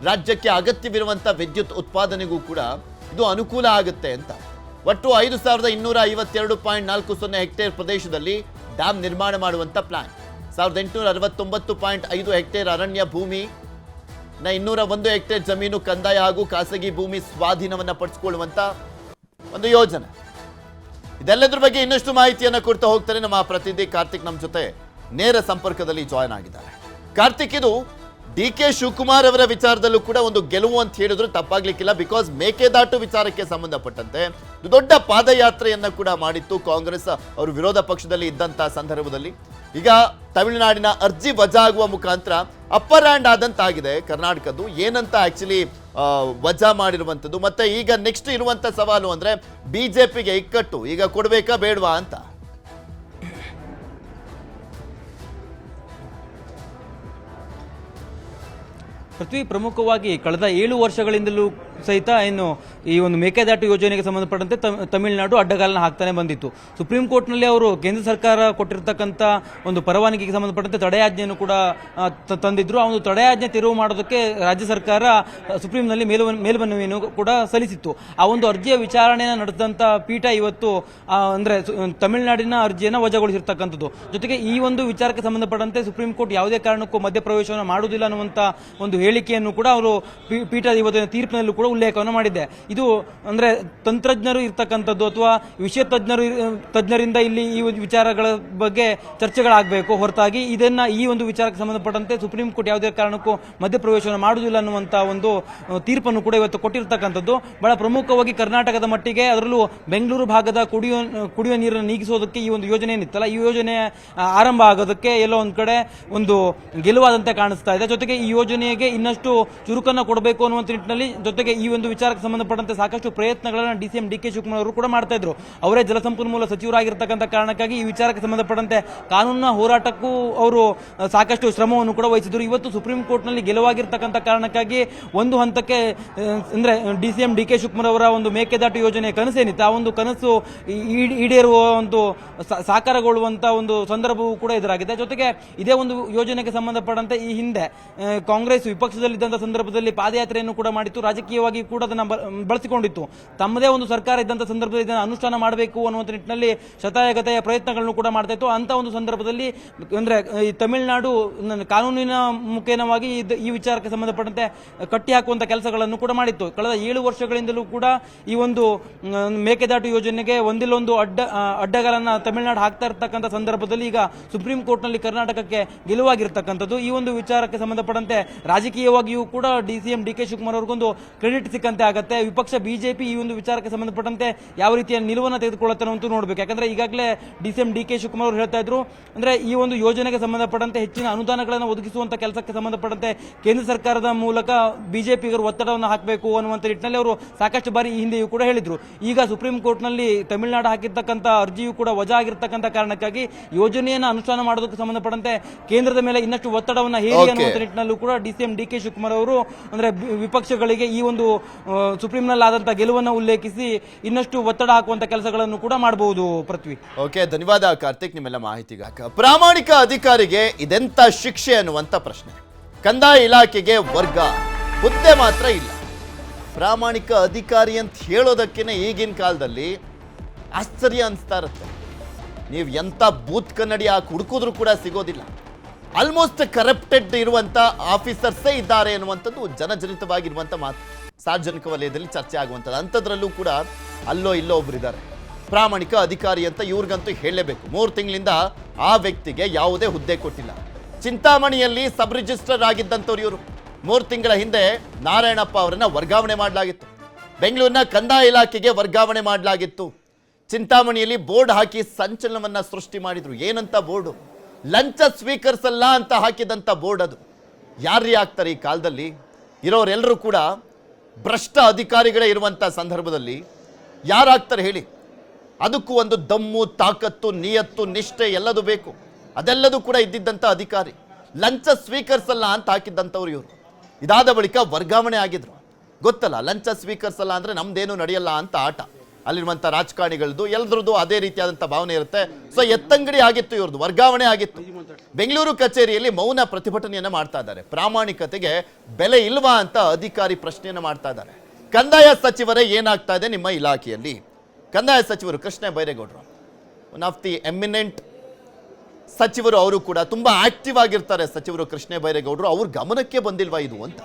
ರಾಜ್ಯಕ್ಕೆ ಅಗತ್ಯವಿರುವಂತ ವಿದ್ಯುತ್ ಉತ್ಪಾದನೆಗೂ ಕೂಡ ಇದು ಅನುಕೂಲ ಆಗುತ್ತೆ ಅಂತ. ಒಟ್ಟು 5252.40 ಹೆಕ್ಟೇರ್ ಪ್ರದೇಶದಲ್ಲಿ ಡ್ಯಾಮ್ ನಿರ್ಮಾಣ ಮಾಡುವಂತ ಪ್ಲಾನ್. 1869.5 ಹೆಕ್ಟೇರ್ ಅರಣ್ಯ ಭೂಮಿ, 201 ಹೆಕ್ಟೇರ್ ಜಮೀನು ಕಂದಾಯ ಹಾಗೂ ಖಾಸಗಿ ಭೂಮಿ ಸ್ವಾಧೀನವನ್ನ ಪಡಿಸಿಕೊಳ್ಳುವಂತ ಒಂದು ಯೋಜನೆ. ಇದೆಲ್ಲದ್ರ ಬಗ್ಗೆ ಇನ್ನಷ್ಟು ಮಾಹಿತಿಯನ್ನ ಕೊಡ್ತಾ ಹೋಗ್ತಾರೆ ನಮ್ಮ ಪ್ರತಿನಿಧಿ ಕಾರ್ತಿಕ್. ನಮ್ಮ ಜೊತೆ ನೇರ ಸಂಪರ್ಕದಲ್ಲಿ ಜಾಯ್ನ್ ಆಗಿದ್ದಾರೆ. ಕಾರ್ತಿಕ್, ಇದು ಡಿ.ಕೆ. ಶಿವಕುಮಾರ್ ಅವರ ವಿಚಾರದಲ್ಲೂ ಕೂಡ ಒಂದು ಗೆಲುವು ಅಂತ ಹೇಳಿದ್ರು ತಪ್ಪಾಗ್ಲಿಕ್ಕಿಲ್ಲ. ಬಿಕಾಸ್ ಮೇಕೆದಾಟು ವಿಚಾರಕ್ಕೆ ಸಂಬಂಧಪಟ್ಟಂತೆ ದೊಡ್ಡ ಪಾದಯಾತ್ರೆಯನ್ನ ಕೂಡ ಮಾಡಿತ್ತು ಕಾಂಗ್ರೆಸ್ ಅವರು ವಿರೋಧ ಪಕ್ಷದಲ್ಲಿ ಇದ್ದಂತ ಸಂದರ್ಭದಲ್ಲಿ. ಈಗ ತಮಿಳುನಾಡಿನ ಅರ್ಜಿ ವಜಾ ಆಗುವ ಮುಖಾಂತರ ಅಪ್ಪರ್ ಹ್ಯಾಂಡ್ ಆದಂತಾಗಿದೆ ಕರ್ನಾಟಕದ್ದು. ಏನಂತ ಆಕ್ಚುಲಿ ವಜಾ ಮಾಡಿರುವಂಥದ್ದು, ಮತ್ತೆ ಈಗ ನೆಕ್ಸ್ಟ್ ಇರುವಂತ ಸವಾಲು ಅಂದ್ರೆ ಬಿಜೆಪಿಗೆ ಇಕ್ಕಟ್ಟು. ಈಗ ಕೊಡ್ಬೇಕಾ ಬೇಡವಾ ಅಂತ. ಪೃಥ್ವಿ, ಪ್ರಮುಖವಾಗಿ ಕಳೆದ 7 ವರ್ಷಗಳಿಂದಲೂ ಸಹಿತ ಏನು ಈ ಒಂದು ಮೇಕೆದಾಟು ಯೋಜನೆಗೆ ಸಂಬಂಧಪಟ್ಟಂತೆ ತಮಿಳುನಾಡು ಅಡ್ಡಗಾಲನ್ನ ಹಾಕ್ತಾನೆ ಬಂದಿತ್ತು. ಸುಪ್ರೀಂ ಕೋರ್ಟ್ನಲ್ಲಿ ಅವರು ಕೇಂದ್ರ ಸರ್ಕಾರ ಕೊಟ್ಟಿರ್ತಕ್ಕಂಥ ಒಂದು ಪರವಾನಗಿಗೆ ಸಂಬಂಧಪಟ್ಟಂತೆ ತಡೆಯಾಜ್ಞೆಯನ್ನು ಕೂಡ ತಂದಿದ್ರು. ಆ ಒಂದು ತಡೆಯಾಜ್ಞೆ ತೆರವು ಮಾಡೋದಕ್ಕೆ ರಾಜ್ಯ ಸರ್ಕಾರ ಸುಪ್ರೀಂನಲ್ಲಿ ಮೇಲ್ಮನವಿಯನ್ನು ಕೂಡ ಸಲ್ಲಿಸಿತ್ತು. ಆ ಒಂದು ಅರ್ಜಿಯ ವಿಚಾರಣೆಯನ್ನು ನಡೆಸಿದಂಥ ಪೀಠ ಇವತ್ತು ಅಂದ್ರೆ ತಮಿಳುನಾಡಿನ ಅರ್ಜಿಯನ್ನು ವಜಾಗೊಳಿಸಿರ್ತಕ್ಕಂಥದ್ದು. ಜೊತೆಗೆ ಈ ಒಂದು ವಿಚಾರಕ್ಕೆ ಸಂಬಂಧಪಟ್ಟಂತೆ ಸುಪ್ರೀಂ ಕೋರ್ಟ್ ಯಾವುದೇ ಕಾರಣಕ್ಕೂ ಮಧ್ಯಪ್ರವೇಶವನ್ನು ಮಾಡುವುದಿಲ್ಲ ಅನ್ನುವಂಥ ಒಂದು ಹೇಳಿಕೆಯನ್ನು ಕೂಡ ಅವರು ಪೀಠ ಇವತ್ತಿನ ತೀರ್ಪಿನಲ್ಲೂ ಕೂಡ ಉಲ್ಲೇಖವನ್ನು ಮಾಡಿದೆ. ಇದು ಅಂದ್ರೆ ತಂತ್ರಜ್ಞರು ಇರ್ತಕ್ಕಂಥದ್ದು ಅಥವಾ ವಿಷಯ ತಜ್ಞರಿಂದ ಇಲ್ಲಿ ಈ ವಿಚಾರಗಳ ಬಗ್ಗೆ ಚರ್ಚೆಗಳಾಗಬೇಕು ಹೊರತಾಗಿ ಇದನ್ನ ಈ ಒಂದು ವಿಚಾರಕ್ಕೆ ಸಂಬಂಧಪಟ್ಟಂತೆ ಸುಪ್ರೀಂ ಕೋರ್ಟ್ ಯಾವುದೇ ಕಾರಣಕ್ಕೂ ಮಧ್ಯಪ್ರವೇಶವನ್ನು ಮಾಡುವುದಿಲ್ಲ ಅನ್ನುವಂಥ ಒಂದು ತೀರ್ಪನ್ನು ಕೂಡ ಇವತ್ತು ಕೊಟ್ಟಿರ್ತಕ್ಕಂಥದ್ದು. ಬಹಳ ಪ್ರಮುಖವಾಗಿ ಕರ್ನಾಟಕದ ಮಟ್ಟಿಗೆ, ಅದರಲ್ಲೂ ಬೆಂಗಳೂರು ಭಾಗದ ಕುಡಿಯುವ ನೀರನ್ನು ನೀಗಿಸೋದಕ್ಕೆ ಈ ಒಂದು ಯೋಜನೆ ಏನಿತ್ತಲ್ಲ, ಈ ಯೋಜನೆ ಆರಂಭ ಆಗೋದಕ್ಕೆ ಎಲ್ಲೋ ಒಂದ್ ಕಡೆ ಒಂದು ಗೆಲುವಾದಂತೆ ಕಾಣಿಸ್ತಾ ಇದೆ. ಜೊತೆಗೆ ಈ ಯೋಜನೆಗೆ ಇನ್ನಷ್ಟು ಚುರುಕನ್ನು ಕೊಡಬೇಕು ಅನ್ನುವಂಥ ನಿಟ್ಟಿನಲ್ಲಿ, ಜೊತೆಗೆ ಈ ಒಂದು ವಿಚಾರಕ್ಕೆ ಸಂಬಂಧಪಟ್ಟಂತೆ ಸಾಕಷ್ಟು ಪ್ರಯತ್ನಗಳನ್ನು ಡಿ.ಸಿ.ಎಂ ಡಿ.ಕೆ. ಶಿವಕುಮಾರ್ ಅವರು ಕೂಡ ಮಾಡ್ತಾ ಇದ್ರು. ಅವರೇ ಜಲಸಂಪನ್ಮೂಲ ಸಚಿವರಾಗಿರ್ತಕ್ಕಂಥ ಕಾರಣಕ್ಕಾಗಿ ಈ ವಿಚಾರಕ್ಕೆ ಸಂಬಂಧಪಟ್ಟಂತೆ ಕಾನೂನಿನ ಹೋರಾಟಕ್ಕೂ ಅವರು ಸಾಕಷ್ಟು ಶ್ರಮವನ್ನು ಕೂಡ ವಹಿಸಿದ್ರು. ಇವತ್ತು ಸುಪ್ರೀಂ ಕೋರ್ಟ್ನಲ್ಲಿ ಗೆಲುವಾಗಿರ್ತಕ್ಕಂಥ ಕಾರಣಕ್ಕಾಗಿ ಒಂದು ಹಂತಕ್ಕೆ ಅಂದ್ರೆ ಡಿ.ಸಿ.ಎಂ ಡಿ.ಕೆ. ಶಿವಕುಮಾರ್ ಅವರ ಒಂದು ಮೇಕೆದಾಟು ಯೋಜನೆ ಕನಸೇನಿತ್ತು, ಆ ಒಂದು ಕನಸು ಈಡೇರುವ ಒಂದು ಸಾಕಾರಗೊಳ್ಳುವಂತ ಒಂದು ಸಂದರ್ಭವೂ ಕೂಡ ಎದುರಾಗಿದೆ. ಜೊತೆಗೆ ಇದೇ ಒಂದು ಯೋಜನೆಗೆ ಸಂಬಂಧಪಟ್ಟಂತೆ ಈ ಹಿಂದೆ ಕಾಂಗ್ರೆಸ್ ವಿಪಕ್ಷದಲ್ಲಿದ್ದಂಥ ಸಂದರ್ಭದಲ್ಲಿ ಪಾದಯಾತ್ರೆಯನ್ನು ಕೂಡ ಮಾಡಿತ್ತು. ರಾಜಕೀಯವಾಗಿ ಕೂಡ ಅದನ್ನು ಬಳಸಿಕೊಂಡಿತ್ತು. ತಮ್ಮದೇ ಒಂದು ಸರ್ಕಾರ ಇದ್ದಂಥ ಸಂದರ್ಭದಲ್ಲಿ ಇದನ್ನು ಅನುಷ್ಠಾನ ಮಾಡಬೇಕು ಅನ್ನುವಂಥ ನಿಟ್ಟಿನಲ್ಲಿ ಶತಾಯಗತಾಯ ಪ್ರಯತ್ನಗಳನ್ನು ಕೂಡ ಮಾಡ್ತಾ ಇತ್ತು. ಅಂತ ಒಂದು ಸಂದರ್ಭದಲ್ಲಿ ಅಂದ್ರೆ ಈ ತಮಿಳುನಾಡು ಕಾನೂನಿನ ಮುಖೇನವಾಗಿ ಈ ವಿಚಾರಕ್ಕೆ ಸಂಬಂಧಪಟ್ಟಂತೆ ಕಟ್ಟಿ ಹಾಕುವಂತ ಕೆಲಸಗಳನ್ನು ಕೂಡ ಮಾಡಿತ್ತು. ಕಳೆದ 7 ವರ್ಷಗಳಿಂದಲೂ ಕೂಡ ಈ ಒಂದು ಮೇಕೆದಾಟು ಯೋಜನೆಗೆ ಒಂದಿಲ್ಲೊಂದು ಅಡ್ಡಗಾಲನ್ನ ತಮಿಳುನಾಡು ಹಾಕ್ತಾ ಇರ್ತಕ್ಕಂಥ ಸಂದರ್ಭದಲ್ಲಿ ಈಗ ಸುಪ್ರೀಂ ಕೋರ್ಟ್ನಲ್ಲಿ ಕರ್ನಾಟಕಕ್ಕೆ ಗೆಲುವಾಗಿರ್ತಕ್ಕಂಥದ್ದು. ಈ ಒಂದು ವಿಚಾರಕ್ಕೆ ಸಂಬಂಧಪಟ್ಟಂತೆ ರಾಜಕೀಯವಾಗಿಯೂ ಕೂಡ ಡಿ.ಸಿ.ಎಂ ಡಿ.ಕೆ. ಶಿವಕುಮಾರ್ ಅವ್ರಿಗೊಂದು ಕ್ರೆಡಿಟ್ ಸಿಕ್ಕಂತೆ ಆಗುತ್ತೆ. ವಿಪಕ್ಷ ಬಿಜೆಪಿ ಈ ಒಂದು ವಿಚಾರಕ್ಕೆ ಸಂಬಂಧಪಟ್ಟಂತೆ ಯಾವ ರೀತಿಯ ನಿಲುವನ್ನು ತೆಗೆದುಕೊಳ್ಳುತ್ತೆ ಅಂತ ನೋಡಬೇಕು. ಯಾಕಂದ್ರೆ ಈಗಾಗಲೇ ಡಿ.ಸಿ.ಎಂ ಡಿ.ಕೆ. ಶಿವಕುಮಾರ್ ಅವರು ಹೇಳ್ತಾ ಇದ್ರು, ಅಂದ್ರೆ ಈ ಒಂದು ಯೋಜನೆಗೆ ಸಂಬಂಧಪಟ್ಟಂತೆ ಹೆಚ್ಚಿನ ಅನುದಾನಗಳನ್ನು ಒದಗಿಸುವಂತ ಕೆಲಸಕ್ಕೆ ಸಂಬಂಧಪಟ್ಟಂತೆ ಕೇಂದ್ರ ಸರ್ಕಾರದ ಮೂಲಕ ಬಿಜೆಪಿಗರು ಒತ್ತಡವನ್ನು ಹಾಕಬೇಕು ಅನ್ನುವಂಥ ನಿಟ್ಟಿನಲ್ಲಿ ಅವರು ಸಾಕಷ್ಟು ಬಾರಿ ಈ ಹಿಂದೆಯೂ ಕೂಡ ಹೇಳಿದ್ರು. ಈಗ ಸುಪ್ರೀಂ ಕೋರ್ಟ್ನಲ್ಲಿ ತಮಿಳುನಾಡು ಹಾಕಿರ್ತಕ್ಕಂಥ ಅರ್ಜಿಯೂ ಕೂಡ ವಜಾ ಆಗಿರ್ತಕ್ಕಂಥ ಕಾರಣಕ್ಕಾಗಿ ಯೋಜನೆಯನ್ನು ಅನುಷ್ಠಾನ ಮಾಡೋದಕ್ಕೆ ಸಂಬಂಧಪಟ್ಟಂತೆ ಕೇಂದ್ರದ ಮೇಲೆ ಇನ್ನಷ್ಟು ಒತ್ತಡವನ್ನು ಹೇರಿ ಅನ್ನುವಂಥ ನಿಟ್ಟಿನಲ್ಲೂ ಕೂಡ ಡಿ.ಸಿ.ಎಂ ಡಿ.ಕೆ. ಶಿವಕುಮಾರ್ ಅವರು ಅಂದ್ರೆ ವಿಪಕ್ಷಗಳಿಗೆ ಈ ಒಂದು ಸುಪ್ರೀಂನಲ್ಲಿ ಆದಂತಹ ಗೆಲುವನ್ನು ಉಲ್ಲೇಖಿಸಿ ಇನ್ನಷ್ಟು ಒತ್ತಡ ಹಾಕುವಂತ ಕೆಲಸಗಳನ್ನು ಕೂಡ ಮಾಡಬಹುದು. ಪೃಥ್ವಿ, ಓಕೆ, ಧನ್ಯವಾದ ಕಾರ್ತಿಕ್ ನಿಮ್ಮೆಲ್ಲ ಮಾಹಿತಿಗಾಗಿ. ಪ್ರಾಮಾಣಿಕ ಅಧಿಕಾರಿಗೆ ಇದೆಂತ ಶಿಕ್ಷೆ ಅನ್ನುವಂತ ಪ್ರಶ್ನೆ. ಕಂದಾಯ ಇಲಾಖೆಗೆ ವರ್ಗ ಹುದ್ದೆ ಮಾತ್ರ ಇಲ್ಲ. ಪ್ರಾಮಾಣಿಕ ಅಧಿಕಾರಿ ಅಂತ ಹೇಳೋದಕ್ಕೇನೆ ಈಗಿನ ಕಾಲದಲ್ಲಿ ಆಶ್ಚರ್ಯ ಅನಿಸ್ತಾ ಇರುತ್ತೆ. ನೀವು ಎಂತ ಬೂತ್ ಕನ್ನಡಿ ಹಾಕಿ ಹುಡುಕಿದ್ರು ಕೂಡ ಸಿಗೋದಿಲ್ಲ. ಆಲ್ಮೋಸ್ಟ್ ಕರಪ್ಟೆಡ್ ಇರುವಂತ ಆಫೀಸರ್ಸೇ ಇದ್ದಾರೆ ಎನ್ನುವಂಥದ್ದು ಜನಜನಿತವಾಗಿರುವಂಥ ಮಾತು, ಸಾರ್ವಜನಿಕ ವಲಯದಲ್ಲಿ ಚರ್ಚೆ ಆಗುವಂಥದ್ದು. ಅಂಥದ್ರಲ್ಲೂ ಕೂಡ ಅಲ್ಲೋ ಇಲ್ಲೋ ಒಬ್ಬರಿದ್ದಾರೆ ಪ್ರಾಮಾಣಿಕ ಅಧಿಕಾರಿ ಅಂತ. ಇವ್ರಿಗಂತೂ ಹೇಳಲೇಬೇಕು, 3 ತಿಂಗಳಿಂದ ಆ ವ್ಯಕ್ತಿಗೆ ಯಾವುದೇ ಹುದ್ದೆ ಕೊಟ್ಟಿಲ್ಲ. ಚಿಂತಾಮಣಿಯಲ್ಲಿ ಸಬ್ ರಿಜಿಸ್ಟ್ರಾರ್ ಆಗಿದ್ದಂಥವ್ರು ಇವರು. 3 ತಿಂಗಳ ಹಿಂದೆ ನಾರಾಯಣಪ್ಪ ಅವರನ್ನ ವರ್ಗಾವಣೆ ಮಾಡಲಾಗಿತ್ತು. ಬೆಂಗಳೂರಿನ ಕಂದಾಯ ಇಲಾಖೆಗೆ ವರ್ಗಾವಣೆ ಮಾಡಲಾಗಿತ್ತು. ಚಿಂತಾಮಣಿಯಲ್ಲಿ ಬೋರ್ಡ್ ಹಾಕಿ ಸಂಚಲನವನ್ನ ಸೃಷ್ಟಿ ಮಾಡಿದ್ರು. ಏನಂತ ಬೋರ್ಡು? ಲಂಚ ಸ್ವೀಕರಿಸಲ್ಲ ಅಂತ ಹಾಕಿದಂಥ ಬೋರ್ಡ್ ಅದು. ಯಾರ್ರೀ ಆಗ್ತಾರೆ ಈ ಕಾಲದಲ್ಲಿ? ಇರೋರೆಲ್ಲರೂ ಕೂಡ ಭ್ರಷ್ಟ ಅಧಿಕಾರಿಗಳೇ ಇರುವಂಥ ಸಂದರ್ಭದಲ್ಲಿ ಯಾರಾಗ್ತಾರೆ ಹೇಳಿ? ಅದಕ್ಕೂ ಒಂದು ದಮ್ಮು, ತಾಕತ್ತು, ನಿಯತ್ತು, ನಿಷ್ಠೆ ಎಲ್ಲದೂ ಬೇಕು. ಅದೆಲ್ಲದೂ ಕೂಡ ಇದ್ದಿದ್ದಂಥ ಅಧಿಕಾರಿ ಲಂಚ ಸ್ವೀಕರಿಸಲ್ಲ ಅಂತ ಹಾಕಿದ್ದಂಥವ್ರು ಇವರು. ಇದಾದ ಬಳಿಕ ವರ್ಗಾವಣೆ ಆಗಿದ್ರು. ಗೊತ್ತಲ್ಲ, ಲಂಚ ಸ್ವೀಕರಿಸಲ್ಲ ಅಂದರೆ ನಮ್ದೇನು ನಡೆಯಲ್ಲ ಅಂತ ಆಟ. ಅಲ್ಲಿರುವಂಥ ರಾಜಕಾರಣಿಗಳದ್ದು ಎಲ್ಲರದ್ದು ಅದೇ ರೀತಿಯಾದಂಥ ಭಾವನೆ ಇರುತ್ತೆ. ಸೊ ಎತ್ತಂಗಡಿ ಆಗಿತ್ತು, ಇವ್ರದ್ದು ವರ್ಗಾವಣೆ ಆಗಿತ್ತು. ಬೆಂಗಳೂರು ಕಚೇರಿಯಲ್ಲಿ ಮೌನ ಪ್ರತಿಭಟನೆಯನ್ನು ಮಾಡ್ತಾ ಇದ್ದಾರೆ. ಪ್ರಾಮಾಣಿಕತೆಗೆ ಬೆಲೆ ಇಲ್ವಾ ಅಂತ ಅಧಿಕಾರಿ ಪ್ರಶ್ನೆಯನ್ನು ಮಾಡ್ತಾ ಇದ್ದಾರೆ. ಕಂದಾಯ ಸಚಿವರೇ ಏನಾಗ್ತಾ ಇದೆ ನಿಮ್ಮ ಇಲಾಖೆಯಲ್ಲಿ? ಕಂದಾಯ ಸಚಿವರು ಕೃಷ್ಣ ಬೈರೇಗೌಡರು ಒನ್ ಆಫ್ ದಿ ಎಮಿನೆಂಟ್ ಸಚಿವರು, ಅವರು ಕೂಡ ತುಂಬಾ ಆಕ್ಟಿವ್ ಆಗಿರ್ತಾರೆ ಸಚಿವರು ಕೃಷ್ಣ ಬೈರೇಗೌಡರು. ಅವ್ರ ಗಮನಕ್ಕೆ ಬಂದಿಲ್ವಾ ಇದು ಅಂತ